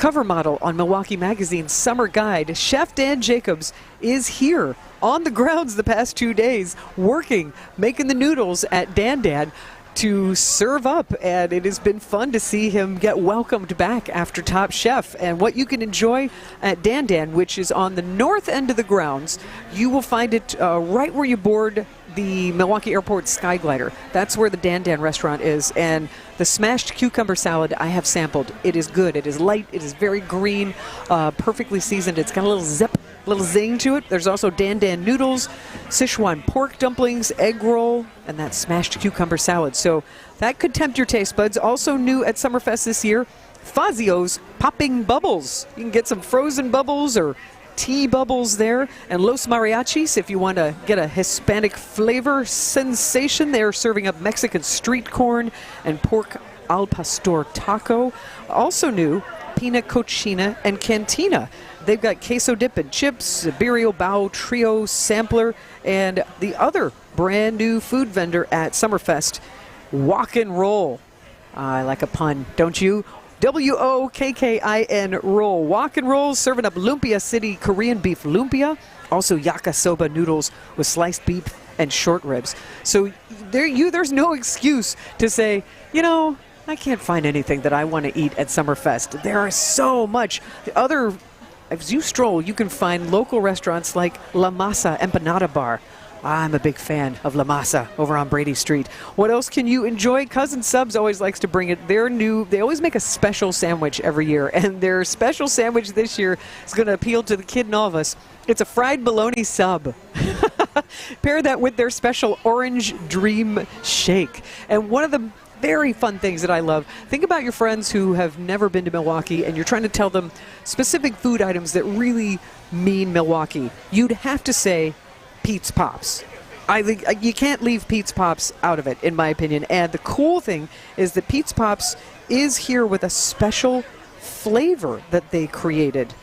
cover model on Milwaukee Magazine's Summer Guide, Chef Dan Jacobs is here on the grounds the past 2 days, working, making the noodles at Dan Dan to serve up, and it has been fun to see him get welcomed back after Top Chef. And what you can enjoy at Dan Dan, which is on the north end of the grounds, you will find it right where you board the Milwaukee Airport Skyglider. That's where the Dan Dan restaurant is, and the smashed cucumber salad I have sampled. It is good. It is light. It is very green, perfectly seasoned. It's got a little zip, little zing to it. There's also Dan Dan noodles, Sichuan pork dumplings, egg roll, and that smashed cucumber salad. So that could tempt your taste buds. Also new at Summerfest this year, Fazio's Popping Bubbles. You can get some frozen bubbles or tea bubbles there, and Los Mariachis if you want to get a Hispanic flavor sensation. They're serving up Mexican street corn and pork al pastor taco. Also new, Pina Cochina and Cantina. They've got queso dip and chips, Birrio Bao Trio Sampler, and the other brand new food vendor at Summerfest, Walk and Roll. I like a pun, don't you? WOKKIN roll. Walk and Roll, serving up Lumpia City Korean beef lumpia, also yakisoba noodles with sliced beef and short ribs. So there's no excuse to say, you know, I can't find anything that I want to eat at Summerfest. There is so much. As you stroll, you can find local restaurants like La Masa Empanada Bar. I'm a big fan of La Masa over on Brady Street. What else can you enjoy? Cousin Subs always likes to bring it. They're new. They always make a special sandwich every year, and their special sandwich this year is going to appeal to the kid in all of us. It's a fried bologna sub. Pair that with their special Orange Dream Shake. And one of the very fun things that I love, think about your friends who have never been to Milwaukee and you're trying to tell them specific food items that really mean Milwaukee. You'd have to say Pete's Pops. I think you can't leave Pete's Pops out of it, in my opinion. And the cool thing is that Pete's Pops is here with a special flavor that they created.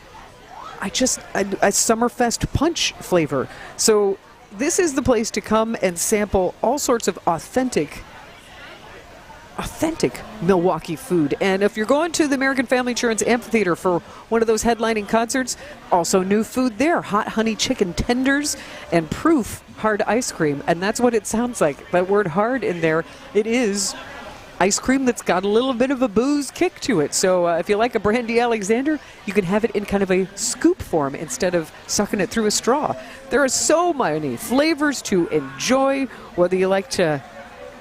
A Summerfest punch flavor. So this is the place to come and sample all sorts of authentic Milwaukee food. And if you're going to the American Family Insurance Amphitheater for one of those headlining concerts, also new food there. Hot honey chicken tenders and Proof hard ice cream. And that's what it sounds like. That word hard in there, it is ice cream that's got a little bit of a booze kick to it. So if you like a Brandy Alexander, you can have it in kind of a scoop form instead of sucking it through a straw. There are so many flavors to enjoy, whether you like to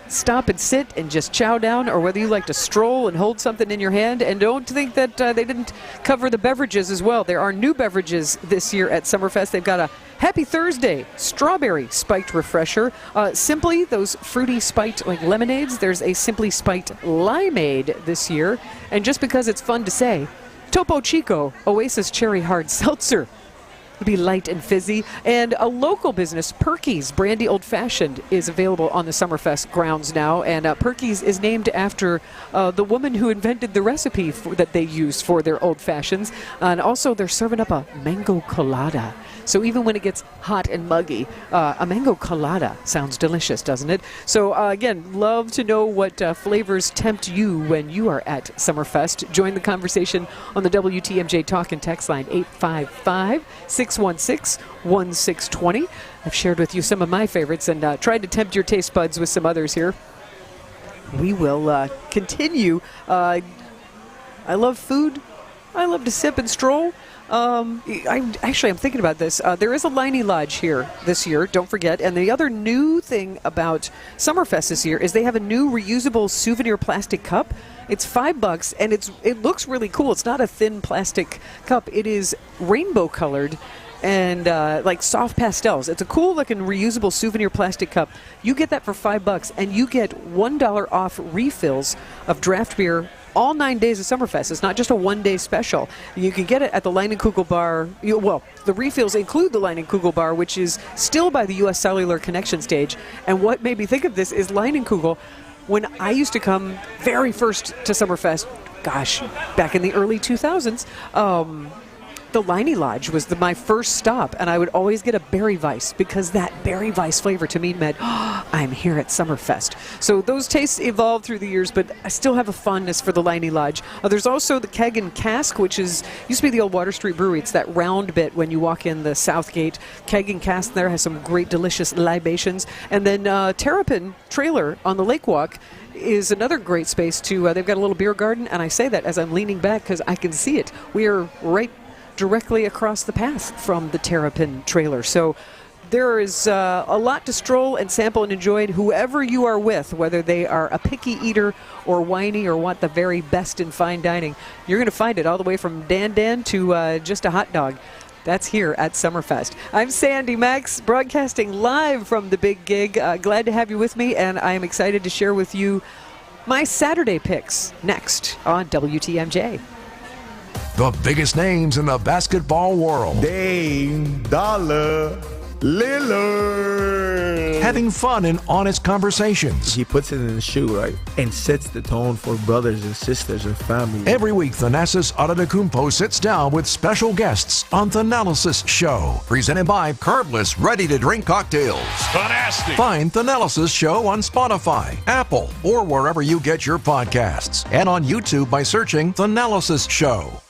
stop and sit and just chow down, or whether you like to stroll and hold something in your hand. And don't think that they didn't cover the beverages as well. There are new beverages this year at Summerfest. They've got a Happy Thursday strawberry spiked refresher. Simply, those fruity spiked like lemonades. There's a Simply Spiked limeade this year. And just because it's fun to say, Topo Chico Oasis Cherry Hard Seltzer. Be light and fizzy. And a local business, Perky's Brandy Old Fashioned, is available on the Summerfest grounds now. And Perky's is named after the woman who invented the recipe that they use for their Old Fashions. And also they're serving up a mango colada. So even when it gets hot and muggy, a mango colada sounds delicious, doesn't it? So again, love to know what flavors tempt you when you are at Summerfest. Join the conversation on the WTMJ Talk and Text line 855-616-1620. I've shared with you some of my favorites and tried to tempt your taste buds with some others here. We will continue. I love food. I love to sip and stroll. I'm thinking about this. There is a Liney Lodge here this year, don't forget. And the other new thing about Summerfest this year is they have a new reusable souvenir plastic cup. It's $5, and it looks really cool. It's not a thin plastic cup. It is rainbow colored and like soft pastels. It's a cool looking reusable souvenir plastic cup. You get that for $5, and you get $1 off refills of draft beer all 9 days of Summerfest. It's not just a one-day special. You can get it at the Leinenkugel Bar. The refills include the Leinenkugel Bar, which is still by the U.S. Cellular Connection stage. And what made me think of this is Leinenkugel. When I used to come very first to Summerfest, back in the early 2000s, the Leinie Lodge was my first stop, and I would always get a berry Weiss because that berry Weiss flavor to me meant, I'm here at Summerfest. So those tastes evolved through the years, but I still have a fondness for the Leinie Lodge. There's also the Keg and Cask, which used to be the old Water Street Brewery. It's that round bit when you walk in the South Gate. Keg and Cask there has some great, delicious libations. And then Terrapin Trailer on the Lake Walk is another great space too. They've got a little beer garden, and I say that as I'm leaning back because I can see it. We are right directly across the path from the Terrapin Trailer. So there is a lot to stroll and sample and enjoy. Whoever you are with, whether they are a picky eater or whiny or want the very best in fine dining, you're going to find it all the way from Dan to just a hot dog. That's here at Summerfest. I'm Sandy Max, broadcasting live from the big gig. Glad to have you with me, and I am excited to share with you my Saturday picks next on WTMJ. The biggest names in the basketball world. Dame Dollar Lillard. Having fun and honest conversations. He puts it in the shoe, right? And sets the tone for brothers and sisters and family. Every week, Thanasis Adetokounmpo sits down with special guests on Thanalysis Show. Presented by Carbless Ready-to-Drink Cocktails. Fantastic. Find Thanalysis Show on Spotify, Apple, or wherever you get your podcasts. And on YouTube by searching Thanalysis Show.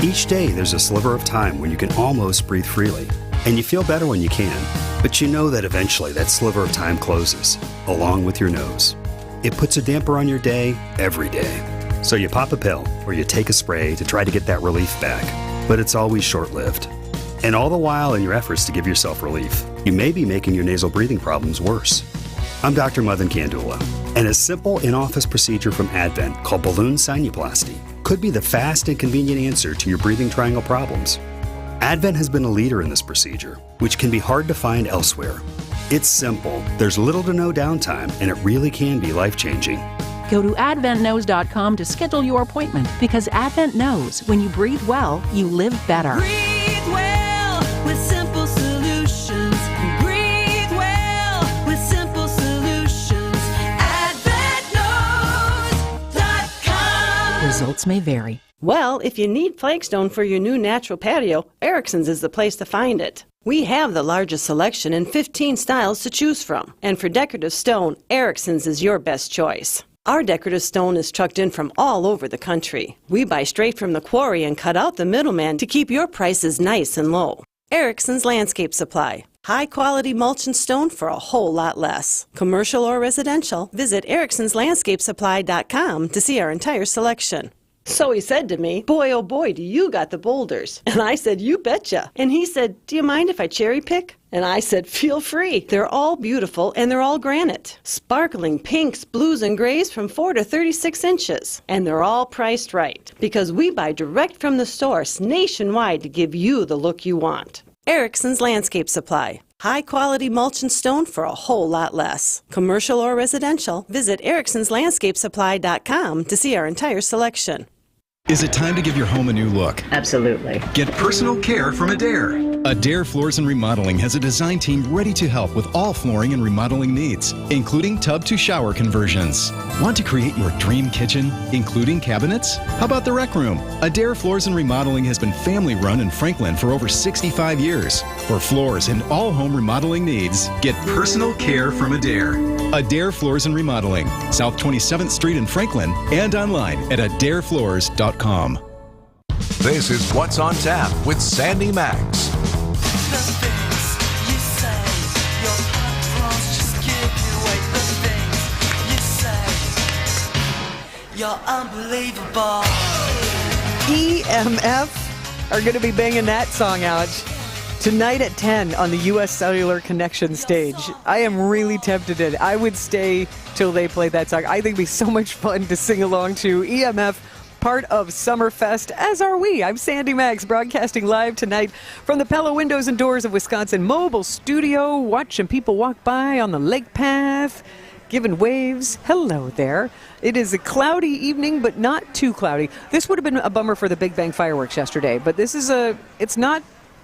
Each day, there's a sliver of time when you can almost breathe freely. And you feel better when you can. But you know that eventually that sliver of time closes, along with your nose. It puts a damper on your day every day. So you pop a pill or you take a spray to try to get that relief back. But it's always short-lived. And all the while in your efforts to give yourself relief, you may be making your nasal breathing problems worse. I'm Dr. Madan Kandula, and a simple in-office procedure from Advent called balloon sinuplasty could be the fast and convenient answer to your breathing triangle problems. Advent has been a leader in this procedure, which can be hard to find elsewhere. It's simple, there's little to no downtime, and it really can be life-changing. Go to adventknows.com to schedule your appointment because Advent knows when you breathe well, you live better. Breathe well with simple solutions. Breathe well with simple solutions. AdventKnows.com. Results may vary. Well, if you need flagstone for your new natural patio, Erickson's is the place to find it. We have the largest selection and 15 styles to choose from. And for decorative stone, Erickson's is your best choice. Our decorative stone is trucked in from all over the country. We buy straight from the quarry and cut out the middleman to keep your prices nice and low. Erickson's Landscape Supply. High-quality mulch and stone for a whole lot less. Commercial or residential, visit ericksonslandscapesupply.com to see our entire selection. So he said to me, boy, oh boy, do you got the boulders. And I said, you betcha. And he said, do you mind if I cherry pick? And I said, feel free. They're all beautiful and they're all granite. Sparkling pinks, blues, and grays from 4 to 36 inches. And they're all priced right because we buy direct from the source nationwide to give you the look you want. Erickson's Landscape Supply. High-quality mulch and stone for a whole lot less. Commercial or residential, visit ericksonslandscapesupply.com to see our entire selection. Is it time to give your home a new look? Absolutely. Get personal care from Adair. Adair Floors and Remodeling has a design team ready to help with all flooring and remodeling needs, including tub-to-shower conversions. Want to create your dream kitchen, including cabinets? How about the rec room? Adair Floors and Remodeling has been family-run in Franklin for over 65 years. For floors and all home remodeling needs, get personal care from Adair. Adair Floors and Remodeling, South 27th Street in Franklin, and online at adairfloors.com. This is What's on Tap with Sandy Max. You're unbelievable. EMF are going to be banging that song out tonight at 10 on the U.S. Cellular Connection stage. I am really tempted. I would stay till they play that song. I think it'd be so much fun to sing along to. EMF, part of Summerfest, as are we. I'm Sandy Max, broadcasting live tonight from the Pella Windows and Doors of Wisconsin Mobile Studio, watching people walk by on the lake path, giving waves. Hello there. It is a cloudy evening, but not too cloudy. This would have been a bummer for the Big Bang fireworks yesterday, but it's not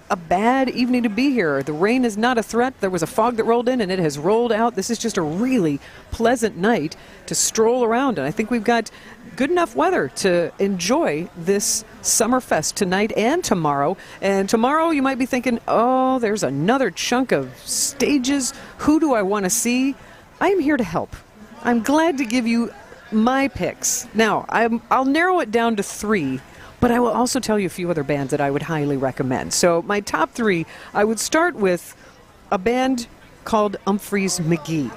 a bad evening to be here. The rain is not a threat. There was a fog that rolled in, and it has rolled out. This is just a really pleasant night to stroll around, and I think we've got good enough weather to enjoy this Summerfest tonight and tomorrow. And tomorrow you might be thinking, oh, there's another chunk of stages. Who do I want to see? I am here to help. I'm glad to give you my picks. Now, I'll narrow it down to 3, but I will also tell you a few other bands that I would highly recommend. So my top 3, I would start with a band called Humphreys McGee.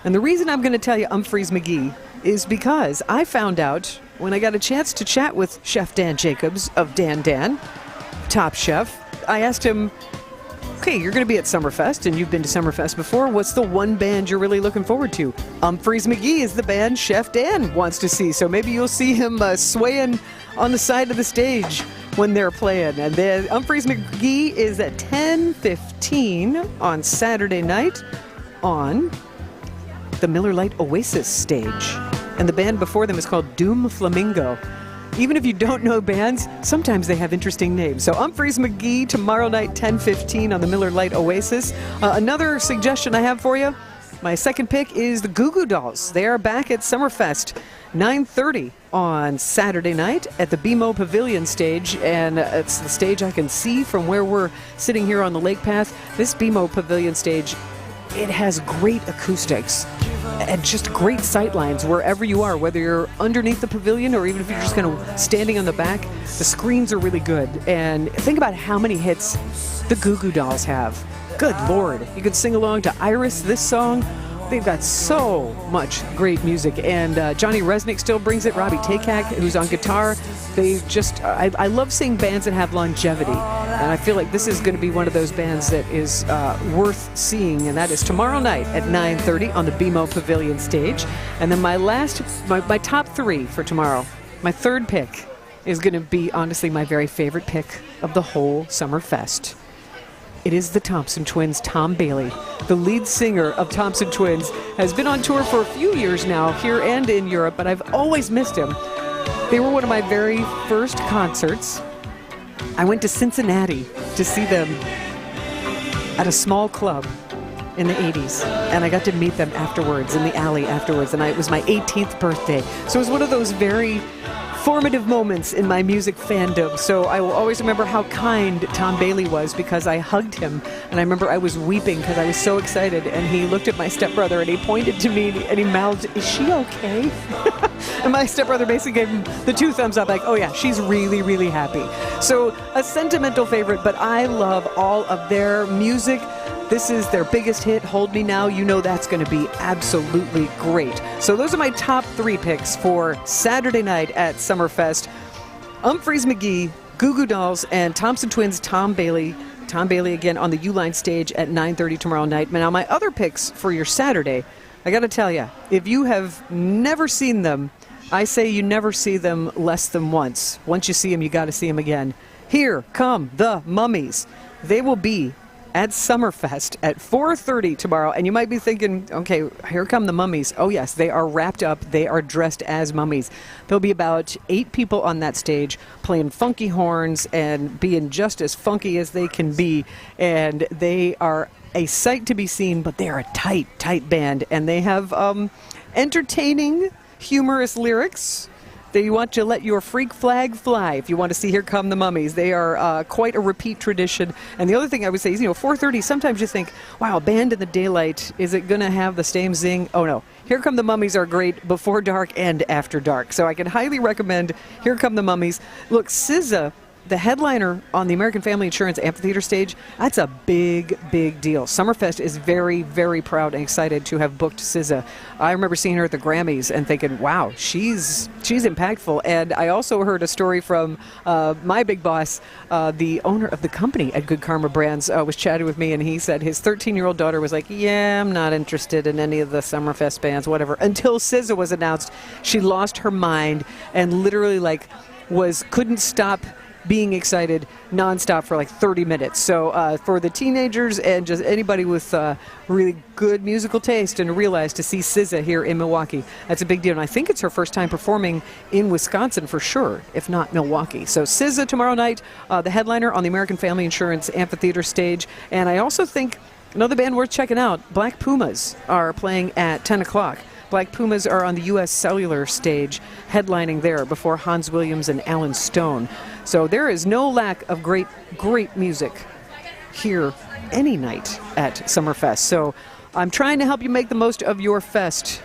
And the reason I'm going to tell you Humphreys McGee is because I found out when I got a chance to chat with Chef Dan Jacobs of Dan Dan, Top Chef. I asked him, okay, you're going to be at Summerfest, and you've been to Summerfest before. What's the one band you're really looking forward to? Humphreys McGee is the band Chef Dan wants to see, so maybe you'll see him swaying on the side of the stage when they're playing. And then Humphreys McGee is at 10:15 on Saturday night on the Miller Lite Oasis stage. And the band before them is called Doom Flamingo. Even if you don't know bands, sometimes they have interesting names. So Humphreys McGee tomorrow night, 10:15 on the Miller Lite Oasis. Another suggestion I have for you, my second pick is the Goo Goo Dolls. They are back at Summerfest, 9:30 on Saturday night at the BMO Pavilion stage. And it's the stage I can see from where we're sitting here on the lake path. This BMO Pavilion stage, it has great acoustics and just great sight lines wherever you are, whether you're underneath the pavilion or even if you're just kind of standing on the back. The screens are really good. And think about how many hits the Goo Goo Dolls have. Good Lord. You could sing along to Iris, this song. They've got so much great music. And Johnny Resnick still brings it. Robbie Takak, who's on guitar. They just, I love seeing bands that have longevity. And I feel like this is going to be one of those bands that is worth seeing. And that is tomorrow night at 9:30 on the BMO Pavilion stage. And then my top 3 for tomorrow, my third pick is going to be honestly my very favorite pick of the whole Summerfest. It is the Thompson Twins' Tom Bailey. The lead singer of Thompson Twins has been on tour for a few years now, here and in Europe, but I've always missed him. They were one of my very first concerts. I went to Cincinnati to see them at a small club in the 80s, and I got to meet them afterwards, in the alley afterwards, and it was my 18th birthday. So it was one of those very formative moments in my music fandom. So I will always remember how kind Tom Bailey was because I hugged him, and I remember I was weeping because I was so excited, and he looked at my stepbrother and he pointed to me and he mouthed, "Is she okay?" And my stepbrother basically gave him the 2 thumbs up, like, oh yeah, she's really, really happy. So a sentimental favorite, but I love all of their music. This is their biggest hit, Hold Me Now. You know that's going to be absolutely great. So those are my top 3 picks for Saturday night at Summerfest. Humphreys McGee, Goo Goo Dolls, and Thompson Twins' Tom Bailey. Tom Bailey again on the Uline stage at 9:30 tomorrow night. Now my other picks for your Saturday, I got to tell you, if you have never seen them, I say you never see them less than once. Once you see them, you got to see them again. Here come the Mummies. They will be at Summerfest at 4:30 tomorrow. And you might be thinking, okay, here come the Mummies. Oh yes, they are wrapped up. They are dressed as mummies. There'll be about 8 people on that stage playing funky horns and being just as funky as they can be. And they are a sight to be seen, but they are a tight, tight band. And they have entertaining, humorous lyrics. They want to let your freak flag fly if you want to see Here Come the Mummies. They are quite a repeat tradition. And the other thing I would say is, 4:30, sometimes you think, wow, a band in the daylight, is it going to have the same zing? Oh, no. Here Come the Mummies are great before dark and after dark. So I can highly recommend Here Come the Mummies. Look, SZA, the headliner on the American Family Insurance Amphitheater stage, that's a big, big deal. Summerfest is very, very proud and excited to have booked SZA. I remember seeing her at the Grammys and thinking, wow, she's impactful. And I also heard a story from my big boss, the owner of the company at Good Karma Brands, was chatting with me, and he said his 13-year-old daughter was like, yeah, I'm not interested in any of the Summerfest bands, whatever. Until SZA was announced, she lost her mind and literally couldn't stop being excited nonstop for like 30 minutes. So for the teenagers and just anybody with really good musical taste and realize to see SZA here in Milwaukee, that's a big deal. And I think it's her first time performing in Wisconsin for sure, if not Milwaukee. So SZA tomorrow night, the headliner on the American Family Insurance Amphitheater stage. And I also think another band worth checking out, Black Pumas, are playing at 10 o'clock. Black Pumas are on the U.S. Cellular stage, headlining there before Hans Williams and Alan Stone. So there is no lack of great music here any night at Summerfest. So I'm trying to help you make the most of your fest.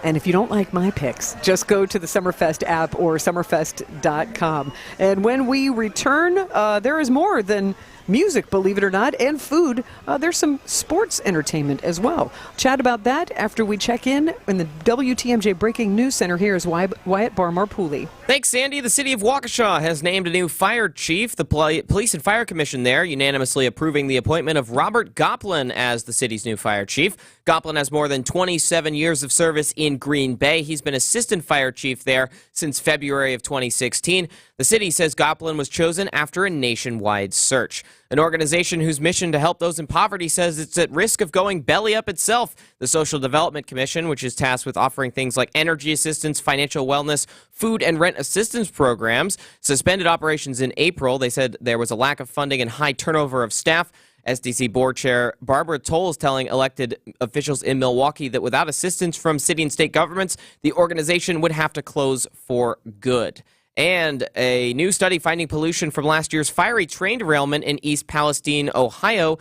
And if you don't like my picks, just go to the Summerfest app or summerfest.com. And when we return, there is more than music, believe it or not, and food. There's some sports entertainment as well. Chat about that after we check in the WTMJ Breaking News Center. Here is Wyatt Barmore-Pooley. Thanks, Sandy. The city of Waukesha has named a new fire chief. The Police and Fire Commission there unanimously approving the appointment of Robert Goplin as the city's new fire chief. Goplin has more than 27 years of service in Green Bay. He's been assistant fire chief there since February of 2016. The city says Goplin was chosen after a nationwide search. An organization whose mission to help those in poverty says it's at risk of going belly up itself. The Social Development Commission, which is tasked with offering things like energy assistance, financial wellness, food and rent assistance programs, suspended operations in April. They said there was a lack of funding and high turnover of staff. SDC Board Chair Barbara Toll is telling elected officials in Milwaukee that without assistance from city and state governments, the organization would have to close for good. And a new study finding pollution from last year's fiery train derailment in East Palestine, Ohio,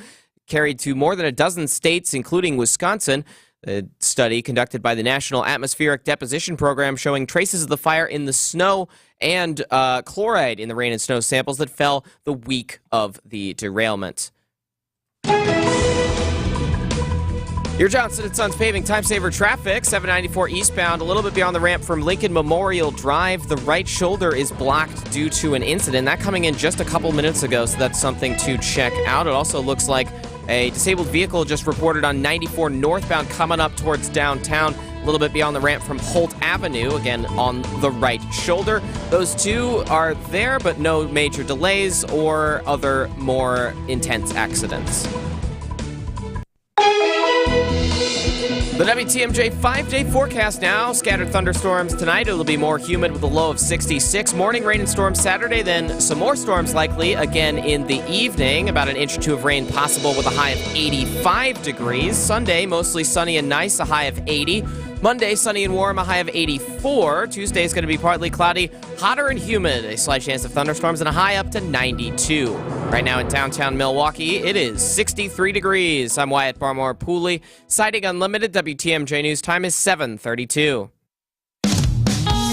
carried to more than a dozen states, including Wisconsin. A study conducted by the National Atmospheric Deposition Program showing traces of the fire in the snow and chloride in the rain and snow samples that fell the week of the derailment. Your Johnson & Sons Paving Time Saver traffic, 794 eastbound, a little bit beyond the ramp from Lincoln Memorial Drive. The right shoulder is blocked due to an incident. That coming in just a couple minutes ago, so that's something to check out. It also looks like a disabled vehicle just reported on 94 northbound coming up towards downtown, a little bit beyond the ramp from Holt Avenue, again on the right shoulder. Those two are there, but no major delays or other more intense accidents. The WTMJ 5-day forecast now. Scattered thunderstorms tonight. It'll be more humid with a low of 66. Morning rain and storms Saturday, then some more storms likely again in the evening. About an inch or two of rain possible with a high of 85 degrees. Sunday, mostly sunny and nice, a high of 80. Monday, sunny and warm, a high of 84. Tuesday is going to be partly cloudy, hotter and humid. A slight chance of thunderstorms and a high up to 92. Right now in downtown Milwaukee, it is 63 degrees. I'm Wyatt Barmore-Pooley. Sighting Unlimited, WTMJ News time is 7:32.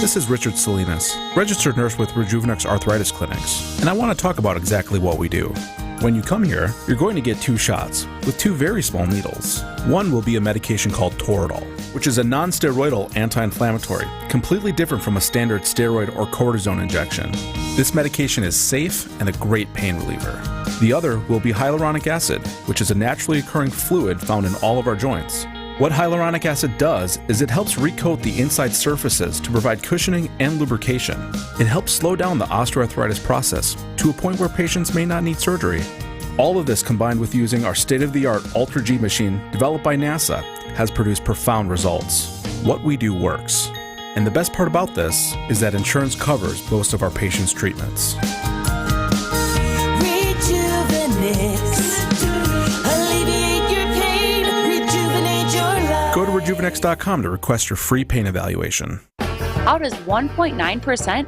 This is Richard Salinas, registered nurse with Rejuvenex Arthritis Clinics, and I want to talk about exactly what we do. When you come here, you're going to get 2 shots with 2 very small needles. One will be a medication called Toradol, which is a non-steroidal anti-inflammatory, completely different from a standard steroid or cortisone injection. This medication is safe and a great pain reliever. The other will be hyaluronic acid, which is a naturally occurring fluid found in all of our joints. What hyaluronic acid does is it helps recoat the inside surfaces to provide cushioning and lubrication. It helps slow down the osteoarthritis process to a point where patients may not need surgery. All of this combined with using our state-of-the-art Ultra G machine developed by NASA has produced profound results. What we do works. And the best part about this is that insurance covers most of our patients' treatments. Go to Rejuvenex.com to request your free pain evaluation. How does 1.9%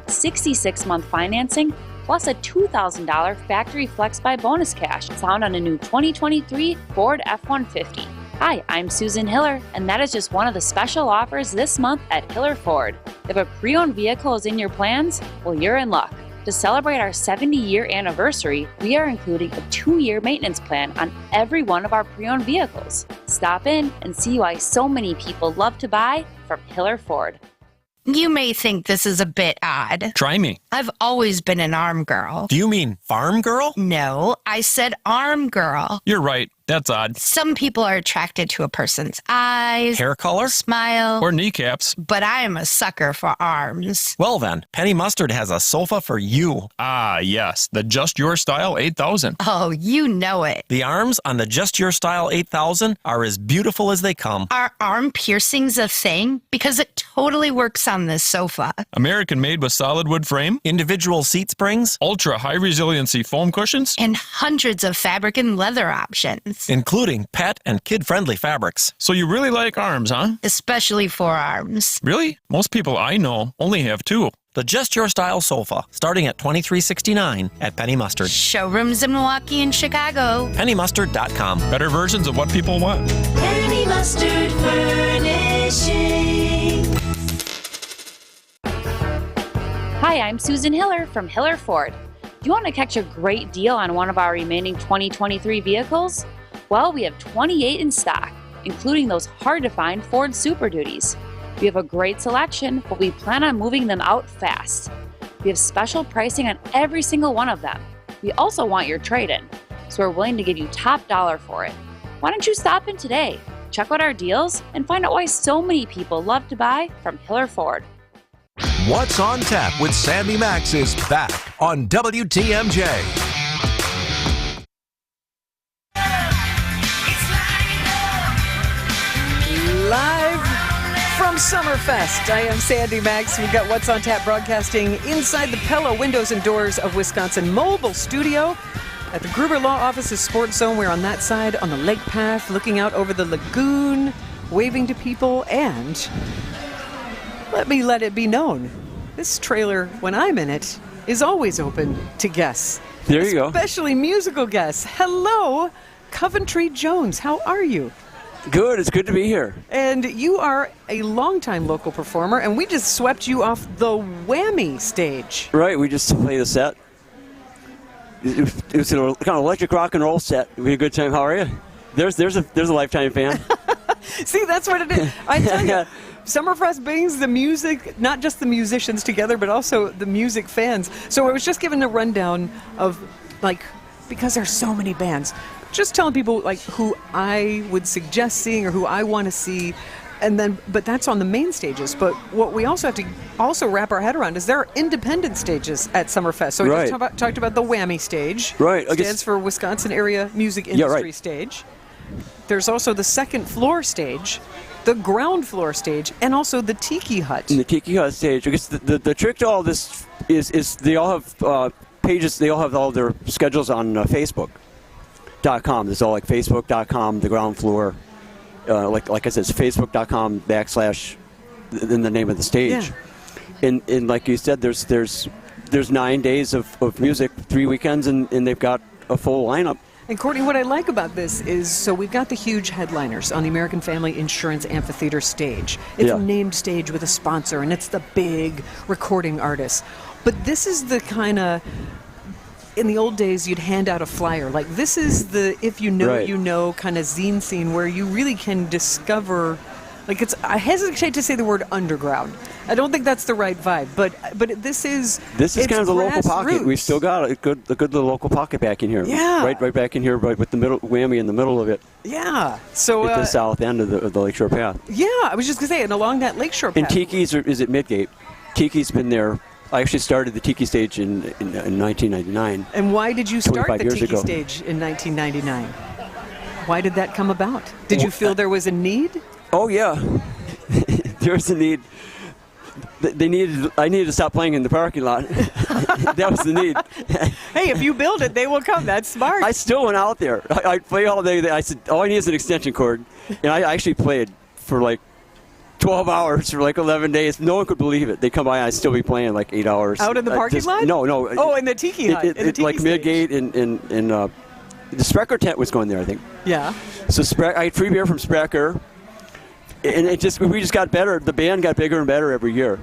66-month financing plus a $2,000 factory flex buy bonus cash found on a new 2023 Ford F-150? Hi, I'm Susan Hiller, and that is just one of the special offers this month at Hiller Ford. If a pre-owned vehicle is in your plans, well, you're in luck. To celebrate our 70-year anniversary, we are including a 2-year maintenance plan on every one of our pre-owned vehicles. Stop in and see why so many people love to buy from Hiller Ford. You may think this is a bit odd. Try me. I've always been an arm girl. Do you mean farm girl? No, I said arm girl. You're right. That's odd. Some people are attracted to a person's eyes, hair color, smile, or kneecaps. But I am a sucker for arms. Well then, Penny Mustard has a sofa for you. Ah, yes, the Just Your Style 8000. Oh, you know it. The arms on the Just Your Style 8000 are as beautiful as they come. Are arm piercings a thing? Because it totally works on this sofa. American made with solid wood frame, individual seat springs, ultra high resiliency foam cushions, and hundreds of fabric and leather options. length. Including pet and kid-friendly fabrics. So you really like arms, huh? Especially forearms. Really? Most people I know only have 2. The Just Your Style sofa, starting at $23.69 at Penny Mustard. Showrooms in Milwaukee and Chicago. PennyMustard.com. Better versions of what people want. Penny Mustard Furnishing. Hi, I'm Susan Hiller from Hiller Ford. Do you want to catch a great deal on one of our remaining 2023 vehicles? Well, we have 28 in stock, including those hard-to-find Ford Super Duties. We have a great selection, but we plan on moving them out fast. We have special pricing on every single one of them. We also want your trade-in, so we're willing to give you top dollar for it. Why don't you stop in today? Check out our deals and find out why so many people love to buy from Hiller Ford. What's on Tap with Sandy Max is back on WTMJ. Live from Summerfest, I am Sandy Max. We've got What's on Tap broadcasting inside the Pella Windows and Doors of Wisconsin mobile studio at the Gruber Law Office's Sports Zone. We're on that side on the lake path, looking out over the lagoon, waving to people, and let it be known, this trailer, when I'm in it, is always open to guests. There you go. Especially musical guests. Hello, Coventry Jones. How are you? Good. It's good to be here. And you are a longtime local performer, and we just swept you off the Whammy stage. Right. We just played a set. It was a kind of electric rock and roll set. We had a good time. How are you? There's a lifetime fan. See, that's what it is. I tell you, Summerfest brings the music, not just the musicians together, but also the music fans. So I was just given a rundown of, like, because there's so many bands, just telling people, like, who I would suggest seeing or who I want to see. And then, but that's on the main stages. But what we also have to also wrap our head around is there are independent stages at Summerfest. So we just talked about the Whammy stage. Right. Stands for Wisconsin Area Music Industry Stage. There's also the second floor stage, the ground floor stage, and also the Tiki Hut. And the Tiki Hut stage. I guess the trick to all this is they all have pages. They all have all their schedules on Facebook.com. It's all like Facebook.com, the ground floor. Like I said, it's Facebook.com / in the name of the stage. Yeah. And like you said, there's 9 days of music, 3 weekends, and they've got a full lineup. And Courtney, what I like about this is, so we've got the huge headliners on the American Family Insurance Amphitheater stage. It's a named stage with a sponsor, and it's the big recording artists. But this is the kind of, in the old days, you'd hand out a flyer. Like, this is the if you know, you know kind of zine scene where you really can discover, like, I hesitate to say the word underground. I don't think that's the right vibe, but this is kind of the local pocket. We've still got a good little local pocket back in here. Yeah, right back in here, right with the middle Whammy in the middle of it. Yeah, so at the south end of the Lakeshore Path. Yeah, I was just gonna say, and along that Lakeshore Path. And Tiki's is at Midgate. Tiki's been there. I actually started the Tiki stage in 1999. And why did you start the Tiki ago. stage in 1999? Why did that come about? Did you feel there was a need? Oh yeah, there was a need. I needed to stop playing in the parking lot. That was the need. Hey, if you build it, they will come. That's smart. I still went out there. I played all day. I said, all I need is an extension cord. And I actually played for like 12 hours for like 11 days. No one could believe it. They'd come by and I'd still be playing like 8 hours. Out in the parking lot? No. Oh, in the Tiki Hut. In the Tiki like stage. Midgate and the Sprecher tent was going there, I think. Yeah. So I had free beer from Sprecher. And we just got better. The band got bigger and better every year.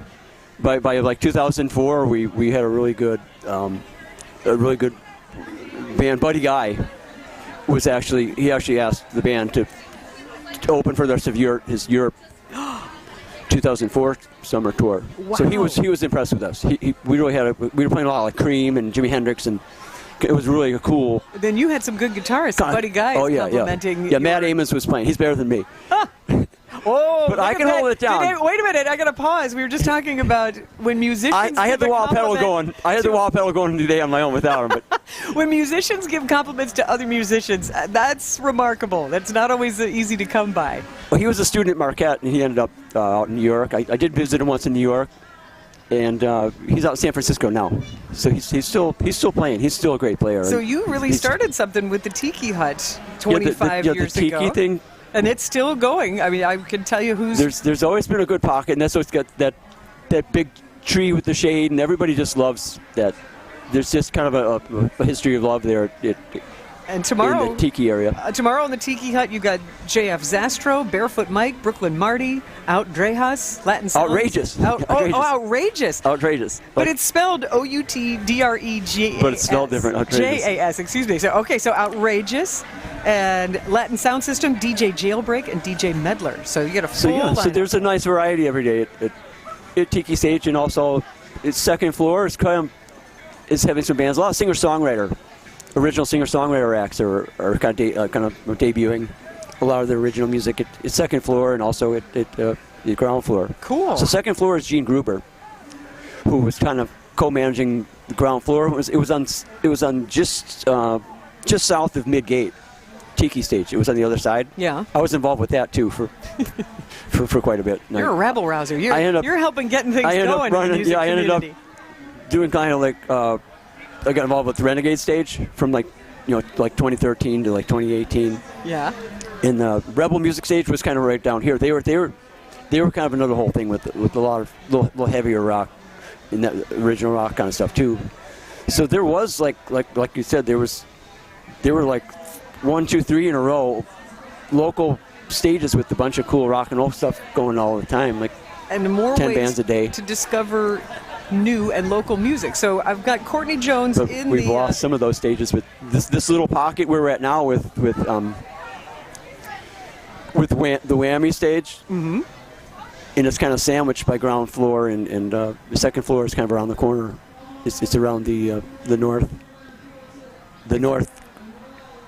By like 2004, we had a really good band. Buddy Guy he actually asked the band to open for the rest of his Europe 2004 summer tour. Wow. So he was impressed with us. We were playing a lot like Cream and Jimi Hendrix, and it was really cool. Then you had some good guitarists. Buddy Guy is complimenting. Yeah, Matt Amos was playing. He's better than me. Oh, but I can hold it down. Wait a minute, I got to pause. We were just talking about when musicians. I had the wah pedal going. I had the wah pedal going today on my own without him. But when musicians give compliments to other musicians, that's remarkable. That's not always easy to come by. Well, he was a student at Marquette, and he ended up out in New York. I did visit him once in New York. and he's out in San Francisco now. So he's still playing. He's still a great player. So you really started something with the Tiki Hut 25 years the Tiki ago. thing. And it's still going. I mean, I can tell you who's... There's always been a good pocket, and that's what's got that big tree with the shade, and everybody just loves that. There's just kind of a history of love there. And tomorrow, in the Tiki area. Tomorrow in the Tiki Hut, you got JF Zastro, Barefoot Mike, Brooklyn Marty, Out Drejas, Latin Sounds. Outrageous. Outrageous. Outrageous. But it's spelled Outdrejas. But it's spelled different. Outrageous. JAS, excuse me. So Outrageous. And Latin Sound System, DJ Jailbreak, and DJ Medler. So you get a full lineup. So there's a nice variety every day at Tiki Stage, and also its second floor is having some bands. A lot of singer-songwriter. Original singer-songwriter acts are kind of debuting a lot of the original music at second floor and also at the ground floor. Cool. So second floor is Gene Gruber, who was kind of co-managing the ground floor. It was on just south of Midgate, Tiki Stage. It was on the other side. Yeah. I was involved with that too for quite a bit. You're a rabble rouser. You're helping getting things going in the music I ended up community. doing kind of like. I got involved with the Renegade Stage from like 2013 to like 2018. Yeah. And the Rebel Music Stage was kind of right down here. They were kind of another whole thing with a lot of little heavier rock, and that original rock kind of stuff too. So there was like you said, there were like 1, 2, 3 in a row, local stages with a bunch of cool rock and roll stuff going all the time, like and more 10 ways bands a day to discover new and local music. So I've got Courtney Jones in we've lost some of those stages with this little pocket where we're at now with the Whammy stage. Mm-hmm. And it's kind of sandwiched by ground floor, and the second floor is kind of around the corner. It's around the north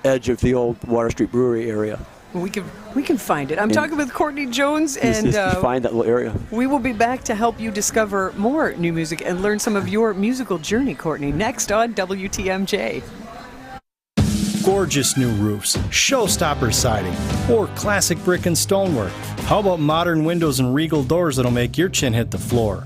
edge of the old Water Street Brewery area. We can find it. I'm talking with Courtney Jones, and find that little area. We will be back to help you discover more new music and learn some of your musical journey, Courtney, next on WTMJ. Gorgeous new roofs, showstopper siding, or classic brick and stonework. How about modern windows and regal doors that'll make your chin hit the floor?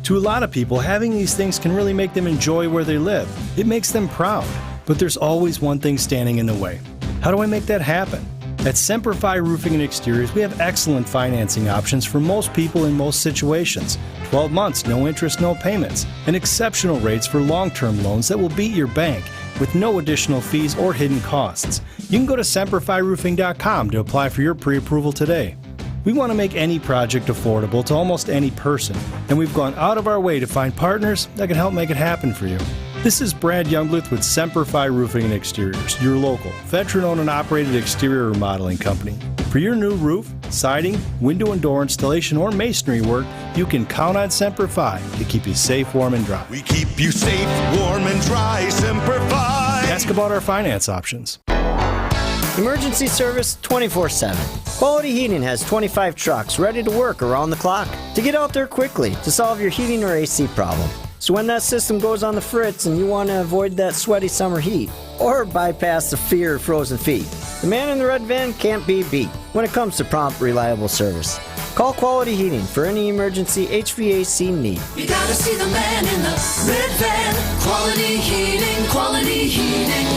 To a lot of people, having these things can really make them enjoy where they live. It makes them proud. But there's always one thing standing in the way. How do I make that happen? At Semper Fi Roofing and Exteriors, we have excellent financing options for most people in most situations. 12 months, no interest, no payments, and exceptional rates for long-term loans that will beat your bank with no additional fees or hidden costs. You can go to SemperFiRoofing.com to apply for your pre-approval today. We want to make any project affordable to almost any person, and we've gone out of our way to find partners that can help make it happen for you. This is Brad Younglith with Semper Fi Roofing and Exteriors, your local, veteran-owned and operated exterior remodeling company. For your new roof, siding, window and door installation, or masonry work, you can count on Semper Fi to keep you safe, warm, and dry. We keep you safe, warm, and dry. Semper Fi. Ask about our finance options. Emergency service 24/7. Quality Heating has 25 trucks ready to work around the clock to get out there quickly to solve your heating or AC problem. So when that system goes on the fritz and you want to avoid that sweaty summer heat or bypass the fear of frozen feet, the man in the red van can't be beat when it comes to prompt, reliable service. Call Quality Heating for any emergency HVAC need. You gotta see the man in the red van. Quality Heating, Quality Heating.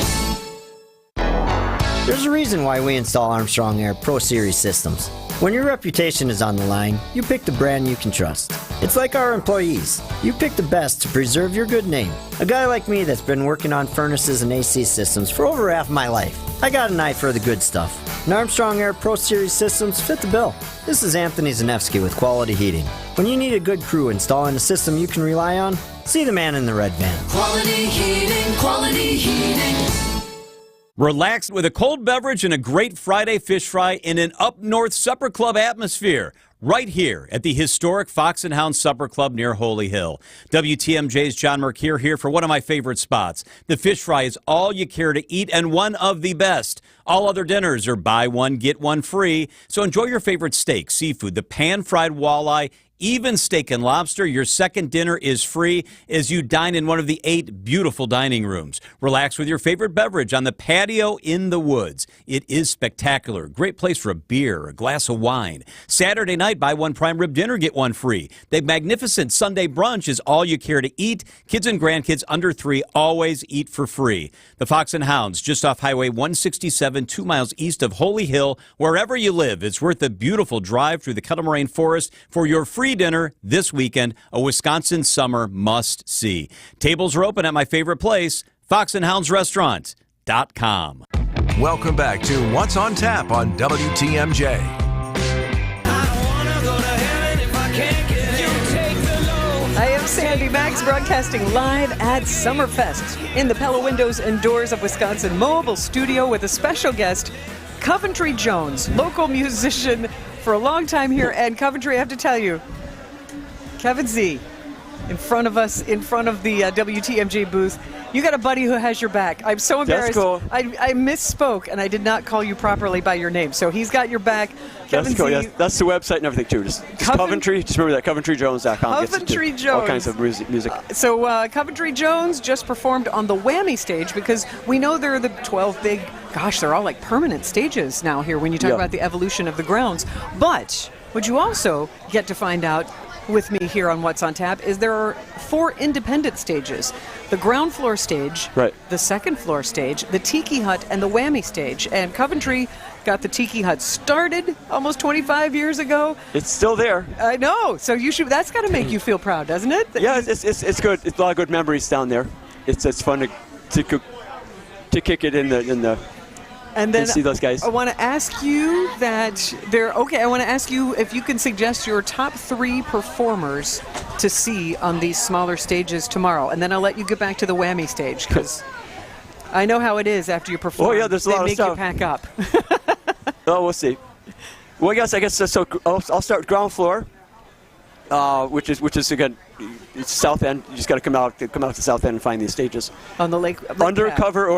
There's a reason why we install Armstrong Air Pro Series systems. When your reputation is on the line, you pick the brand you can trust. It's like our employees. You pick the best to preserve your good name. A guy like me that's been working on furnaces and AC systems for over half my life. I got an eye for the good stuff. And Armstrong Air Pro Series systems fit the bill. This is Anthony Zanevsky with Quality Heating. When you need a good crew installing a system you can rely on, see the man in the red van. Quality Heating, Quality Heating. Relax with a cold beverage and a great Friday fish fry in an up-north supper club atmosphere. Right here at the historic Fox and Hound Supper Club near Holy Hill. WTMJ's John Mercure here for one of my favorite spots. The fish fry is all you care to eat and one of the best. All other dinners are buy one, get one free. So enjoy your favorite steak, seafood, the pan-fried walleye, even steak and lobster. Your second dinner is free as you dine in one of the 8 beautiful dining rooms. Relax with your favorite beverage on the patio in the woods. It is spectacular. Great place for a beer, a glass of wine. Saturday night, buy one prime rib dinner, get one free. The magnificent Sunday brunch is all you care to eat. Kids and grandkids under 3 always eat for free. The Fox and Hounds, just off Highway 167, 2 miles east of Holy Hill. Wherever you live, it's worth a beautiful drive through the Cut Moraine Forest for your free dinner this weekend, a Wisconsin summer must-see. Tables are open at my favorite place, foxandhoundsrestaurant.com. Welcome back to What's on Tap on WTMJ. I am Sandy Max, broadcasting live at Summerfest in the Pella Windows and Doors of Wisconsin mobile studio with a special guest, Coventry Jones, local musician for a long time here. And Coventry, I have to tell you, Kevin Z, in front of us, in front of the WTMJ booth, you got a buddy who has your back. I'm so embarrassed. That's cool. I misspoke, and I did not call you properly by your name. So he's got your back. Kevin That's cool. Z, Yes. That's the website and everything, too. Just Coventry. Just remember that, CoventryJones.com. Coventry Jones. All kinds of music. Coventry Jones just performed on the Whammy stage, because we know there are the 12 big, gosh, they're all like permanent stages now here when you talk about the evolution of the grounds. But what you also get to find out with me here on What's on Tap is there are 4 independent stages. The ground floor stage, the second floor stage, the Tiki Hut, and the Whammy stage. And Coventry got the Tiki Hut started almost 25 years ago. It's still there. I know. So you should. That's got to make you feel proud, doesn't it? Yeah, it's good. It's a lot of good memories down there. It's fun to kick it in the. And then see those guys. I want to ask you that I want to ask you if you can suggest your top 3 performers to see on these smaller stages tomorrow, and then I'll let you get back to the Whammy stage, because I know how it is after you perform. Oh yeah, there's a lot of stuff. They make you pack up. Oh, we'll see. Well, I guess so. I'll start ground floor, which is again, it's South End. You just got to come out to South End and find these stages on the lake. Undercover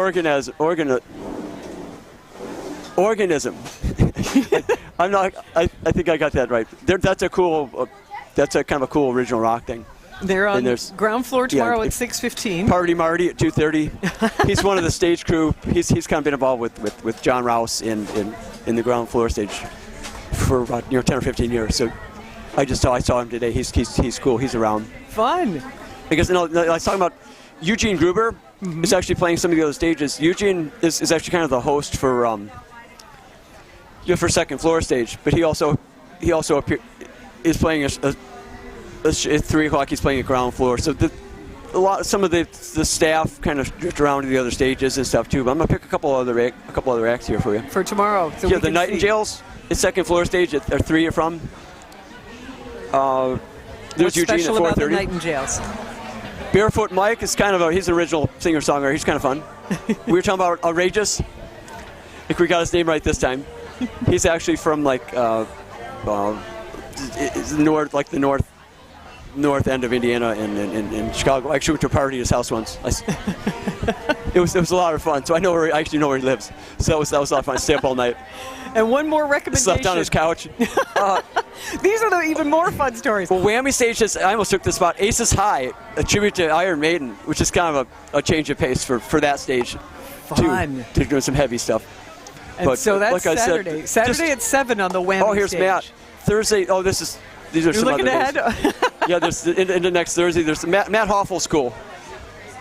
organism. I'm not. I think I got that right. That's a cool. That's a kind of a cool original rock thing. They're on ground floor tomorrow at 6:15. Party Marty at 2:30. He's one of the stage crew. He's kind of been involved with John Rouse in the ground floor stage for about 10 or 15 years. So I saw him today. He's cool. He's around. Fun. Because I was talking about Eugene Gruber is actually playing some of the other stages. Eugene is actually kind of the host for second floor stage, but he also is playing at 3 o'clock. He's playing at ground floor. So some of the staff kind of drift around to the other stages and stuff too. But I'm gonna pick a couple other acts here for you for tomorrow. So the Nightingales. It's second floor stage at 3 are from. There's What's Eugene special at 4:30. about the Nightingales? Barefoot Mike is kind of he's an original singer-songwriter. He's kind of fun. We were talking about Outrageous. I think we got his name right this time. He's actually from the north end of Indiana in Chicago. I actually went to a party at his house once. It was a lot of fun. So I actually know where he lives. So that was a lot of fun. Stay up all night. And one more recommendation. Slept on his couch. These are the even more fun stories. Well, Whammy stage I almost took this spot. Aces High, a tribute to Iron Maiden, which is kind of a change of pace for that stage. Fun. To doing some heavy stuff. And so that's like Saturday. Saturday at 7 on the Whammy Oh, here's stage. Matt. Thursday. Oh, these are You're some looking other ahead? days. Yeah, there's into next Thursday. There's Matt Hoffel's cool.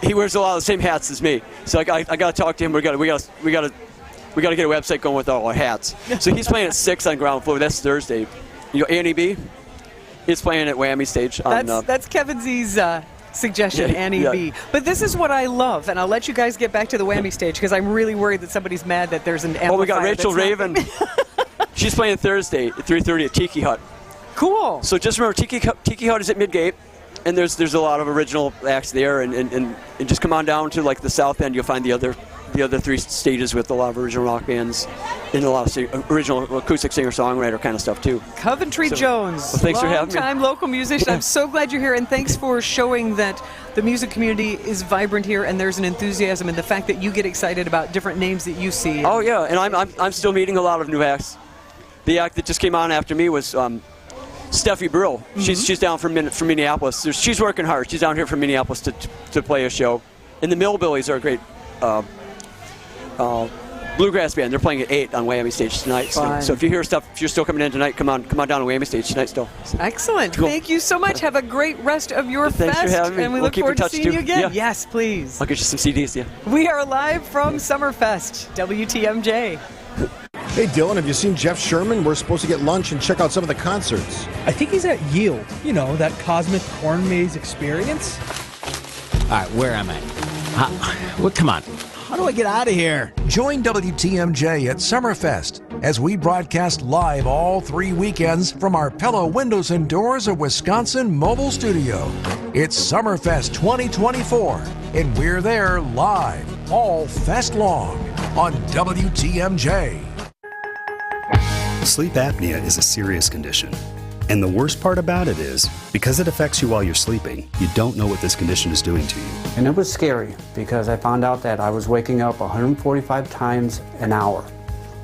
He wears a lot of the same hats as me. So I got to talk to him. We got to get a website going with all our hats. So he's playing at 6 on ground floor. That's Thursday. Annie B. He's playing at Whammy stage. That's Kevin Z's suggestion, Annie B. But this is what I love, and I'll let you guys get back to the Whammy stage, because I'm really worried that somebody's mad that there's an amplifier. Oh, we got Rachel Raven. She's playing Thursday at 3:30 at Tiki Hut. Cool. So just remember, Tiki Hut is at Midgate, and there's a lot of original acts there, and just come on down to the South End. You'll find the other 3 stages with a lot of original rock bands and a lot of original acoustic singer-songwriter kind of stuff too. Coventry Jones, thanks for having me. Long-time local musician. I'm so glad you're here, and thanks for showing that the music community is vibrant here, and there's an enthusiasm, and the fact that you get excited about different names that you see. Oh yeah, and I'm still meeting a lot of new acts. The act that just came on after me was Steffi Brill. She's down from Minneapolis. She's working hard. She's down here from Minneapolis to play a show. And the Millbillies are a great bluegrass band. They're playing at 8 on Miami Stage tonight. So if you hear stuff, if you're still coming in tonight, come on down to Miami Stage tonight still. Excellent. Cool. Thank you so much. Have a great rest of your Thanks fest. for having me. And we We'll look keep in forward to touch, seeing too. you again. Yeah. Yes, please. I'll get you some CDs, yeah. We are live from Summerfest, WTMJ. Hey, Dylan, have you seen Jeff Sherman? We're supposed to get lunch and check out some of the concerts. I think he's at Yield. You know, that cosmic corn maze experience. All right, where am I? Well, come on. How do I get out of here? Join WTMJ at Summerfest as we broadcast live all 3 weekends from our Pella Windows and Doors of Wisconsin mobile studio. It's Summerfest 2024, and we're there live all fest long on WTMJ. Sleep apnea is a serious condition. And the worst part about it is, because it affects you while you're sleeping, you don't know what this condition is doing to you. And it was scary because I found out that I was waking up 145 times an hour.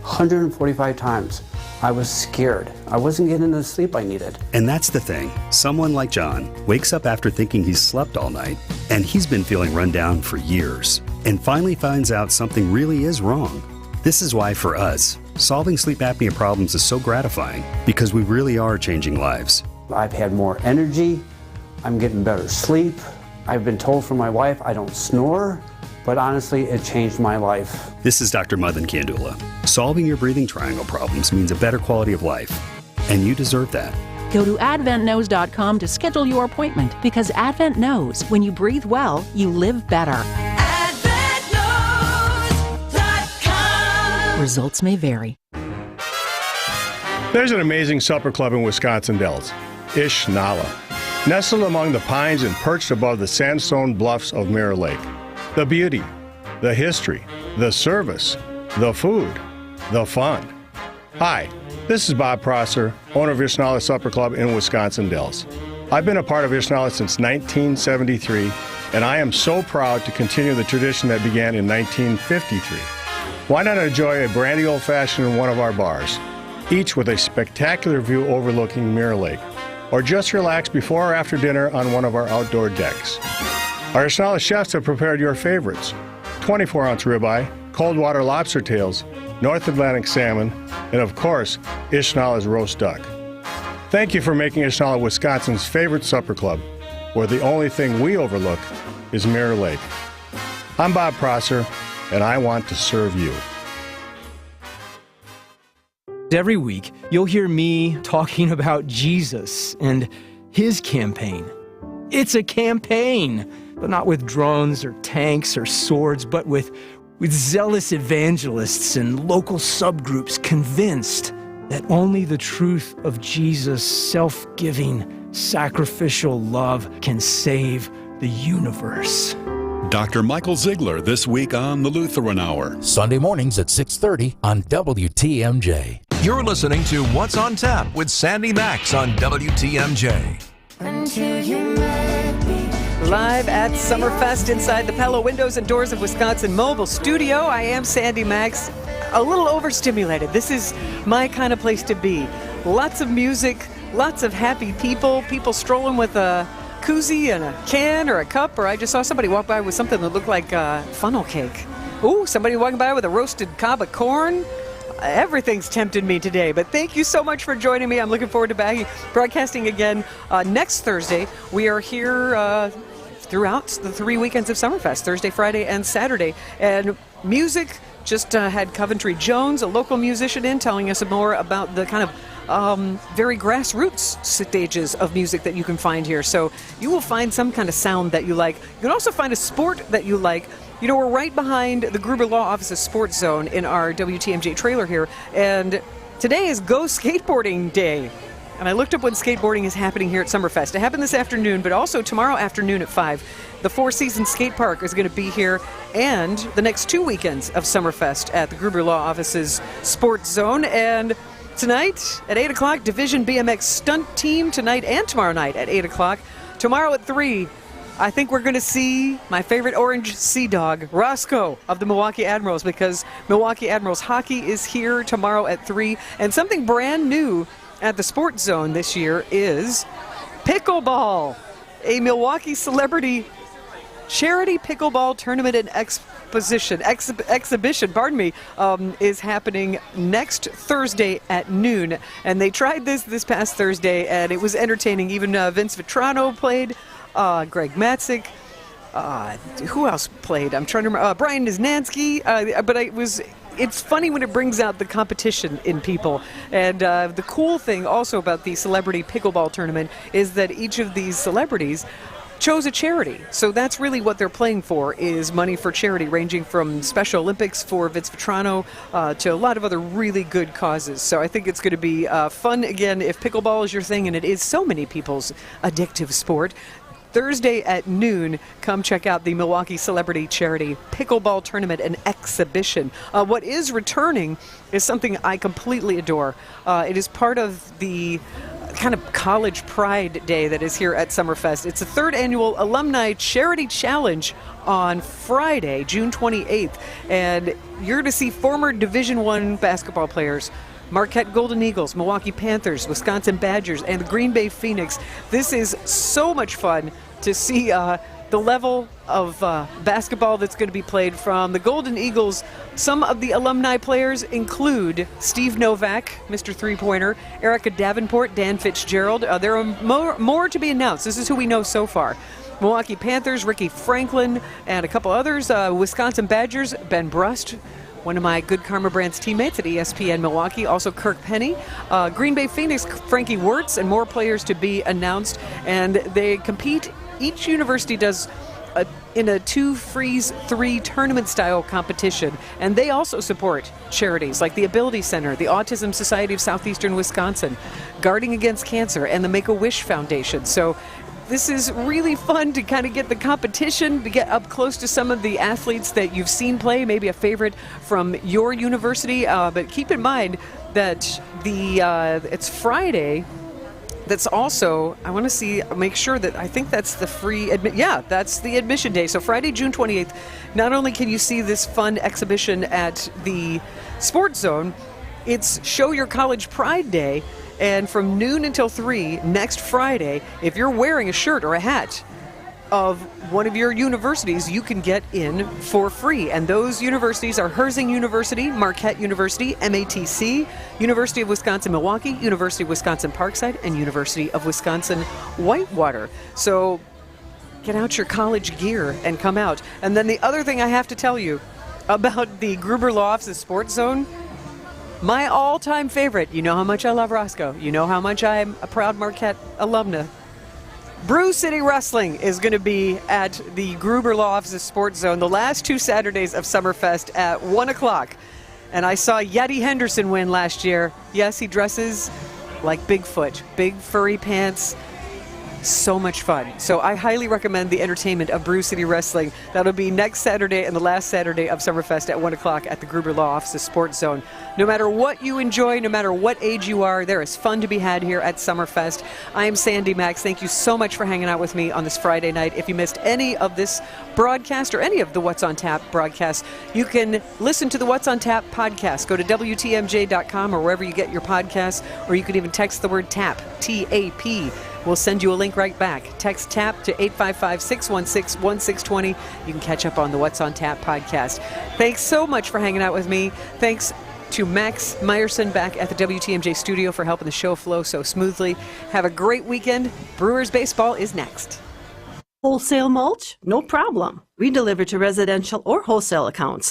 145 times. I was scared. I wasn't getting the sleep I needed. And that's the thing. Someone like John wakes up after thinking he's slept all night, and he's been feeling run down for years, and finally finds out something really is wrong. This is why, for us, solving sleep apnea problems is so gratifying, because we really are changing lives. I've had more energy. I'm getting better sleep. I've been told from my wife I don't snore, but honestly, it changed my life. This is Dr. Mothan Kandula. Solving your breathing triangle problems means a better quality of life, and you deserve that. Go to adventknows.com to schedule your appointment because Advent knows when you breathe well, you live better. Results may vary. There's an amazing supper club in Wisconsin Dells, Ish Nala, nestled among the pines and perched above the sandstone bluffs of Mirror Lake. The beauty, the history, the service, the food, the fun. Hi, this is Bob Prosser, owner of Ish Nala Supper Club in Wisconsin Dells. I've been a part of Ish Nala since 1973, and I am so proud to continue the tradition that began in 1953. Why not enjoy a brandy old-fashioned in one of our bars, each with a spectacular view overlooking Mirror Lake, or just relax before or after dinner on one of our outdoor decks. Our Ish Nala chefs have prepared your favorites: 24-ounce ribeye, cold water lobster tails, North Atlantic salmon, and of course, Ish Nala's roast duck. Thank you for making Ish Nala Wisconsin's favorite supper club, where the only thing we overlook is Mirror Lake. I'm Bob Prosser, and I want to serve you. Every week, you'll hear me talking about Jesus and his campaign. It's a campaign, but not with drones or tanks or swords, but with zealous evangelists and local subgroups convinced that only the truth of Jesus' self-giving, sacrificial love can save the universe. Dr. Michael Ziegler this week on the Lutheran Hour. Sunday mornings at 6:30 on WTMJ. You're listening to What's on Tap with Sandy Max on WTMJ. Live at Summerfest inside the Pella Windows and Doors of Wisconsin mobile studio. I am Sandy Max, a little overstimulated. This is my kind of place to be. Lots of music, lots of happy people strolling with a koozie and a can or a cup, or I just saw somebody walk by with something that looked like funnel cake. Ooh, somebody walking by with a roasted cob of corn. Everything's tempted me today, but thank you so much for joining me. I'm looking forward to broadcasting again next Thursday. We are here throughout the 3 weekends of Summerfest, Thursday, Friday, and Saturday. And music, just had Coventry Jones, a local musician, in telling us more about the kind of very grassroots stages of music that you can find here. So you will find some kind of sound that you like. You can also find a sport that you like. You know, we're right behind the Gruber Law Office's Sports Zone in our WTMJ trailer here, and today is Go Skateboarding Day. And I looked up when skateboarding is happening here at Summerfest. It happened this afternoon, but also tomorrow afternoon at 5. The Four Seasons Skate Park is going to be here, and the next 2 weekends of Summerfest at the Gruber Law Office's Sports Zone. And tonight at 8 o'clock, Division BMX Stunt Team tonight and tomorrow night at 8 o'clock. Tomorrow at 3, I think we're going to see my favorite orange sea dog, Roscoe of the Milwaukee Admirals, because Milwaukee Admirals hockey is here tomorrow at 3. And something brand new at the Sports Zone this year is pickleball, a Milwaukee celebrity charity pickleball tournament and exhibition, is happening next Thursday at noon. And they tried this past Thursday, and it was entertaining. Even Vince Vitrano played, Greg Matzik. Who else played? I'm trying to remember. Brian Niznansky. But it's funny when it brings out the competition in people. And the cool thing also about the celebrity pickleball tournament is that each of these celebrities chose a charity. So that's really what they're playing for, is money for charity, ranging from Special Olympics for Vince Vitrano to a lot of other really good causes. So I think it's going to be fun. Again, if pickleball is your thing, and it is so many people's addictive sport, Thursday at noon, come check out the Milwaukee Celebrity Charity Pickleball Tournament and Exhibition. What is returning is something I completely adore. It is part of the kind of college pride day that is here at Summerfest. It's the third annual Alumni Charity Challenge on Friday, June 28th. And you're to see former Division I basketball players, Marquette Golden Eagles, Milwaukee Panthers, Wisconsin Badgers, and the Green Bay Phoenix. This is so much fun to see the level of basketball that's going to be played from the Golden Eagles. Some of the alumni players include Steve Novak, Mr. Three-Pointer, Erica Davenport, Dan Fitzgerald. There are more to be announced. This is who we know so far. Milwaukee Panthers, Ricky Franklin, and a couple others. Wisconsin Badgers, Ben Brust, one of my Good Karma Brands teammates at ESPN Milwaukee, also Kirk Penny. Green Bay Phoenix, Frankie Wirtz, and more players to be announced. And they compete. Each university does in a 2-freeze-3 tournament-style competition. And they also support charities like the Ability Center, the Autism Society of Southeastern Wisconsin, Guarding Against Cancer, and the Make-A-Wish Foundation. So this is really fun to kind of get the competition, to get up close to some of the athletes that you've seen play, maybe a favorite from your university. But keep in mind that it's Friday. That's also, I want to make sure that I think that's the free, that's the admission day. So Friday, June 28th, not only can you see this fun exhibition at the Sports Zone, it's Show Your College Pride Day. And from noon until 3 next Friday, if you're wearing a shirt or a hat of one of your universities, you can get in for free. And those universities are Herzing University, Marquette University, MATC, University of Wisconsin-Milwaukee, University of Wisconsin-Parkside, and University of Wisconsin-Whitewater. So get out your college gear and come out. And then the other thing I have to tell you about the Gruber Law Office's Sports Zone, my all-time favorite, you know how much I love Roscoe, you know how much I'm a proud Marquette alumna. Brew City Wrestling is going to be at the Gruber Law Office's Sports Zone the last 2 Saturdays of Summerfest at 1 o'clock. And I saw Yeti Henderson win last year. Yes, he dresses like Bigfoot, big furry pants. So much fun. So I highly recommend the entertainment of Brew City Wrestling. That'll be next Saturday and the last Saturday of Summerfest at 1 o'clock at the Gruber Law Office's Sports Zone. No matter what you enjoy, no matter what age you are, there is fun to be had here at Summerfest. I am Sandy Max. Thank you so much for hanging out with me on this Friday night. If you missed any of this broadcast or any of the What's on Tap broadcasts, you can listen to the What's on Tap podcast. Go to WTMJ.com or wherever you get your podcasts, or you can even text the word TAP, T-A-P. We'll send you a link right back. Text TAP to 855-616-1620. You can catch up on the What's on Tap podcast. Thanks so much for hanging out with me. Thanks to Max Meyerson back at the WTMJ studio for helping the show flow so smoothly. Have a great weekend. Brewers baseball is next. Wholesale mulch? No problem. We deliver to residential or wholesale accounts.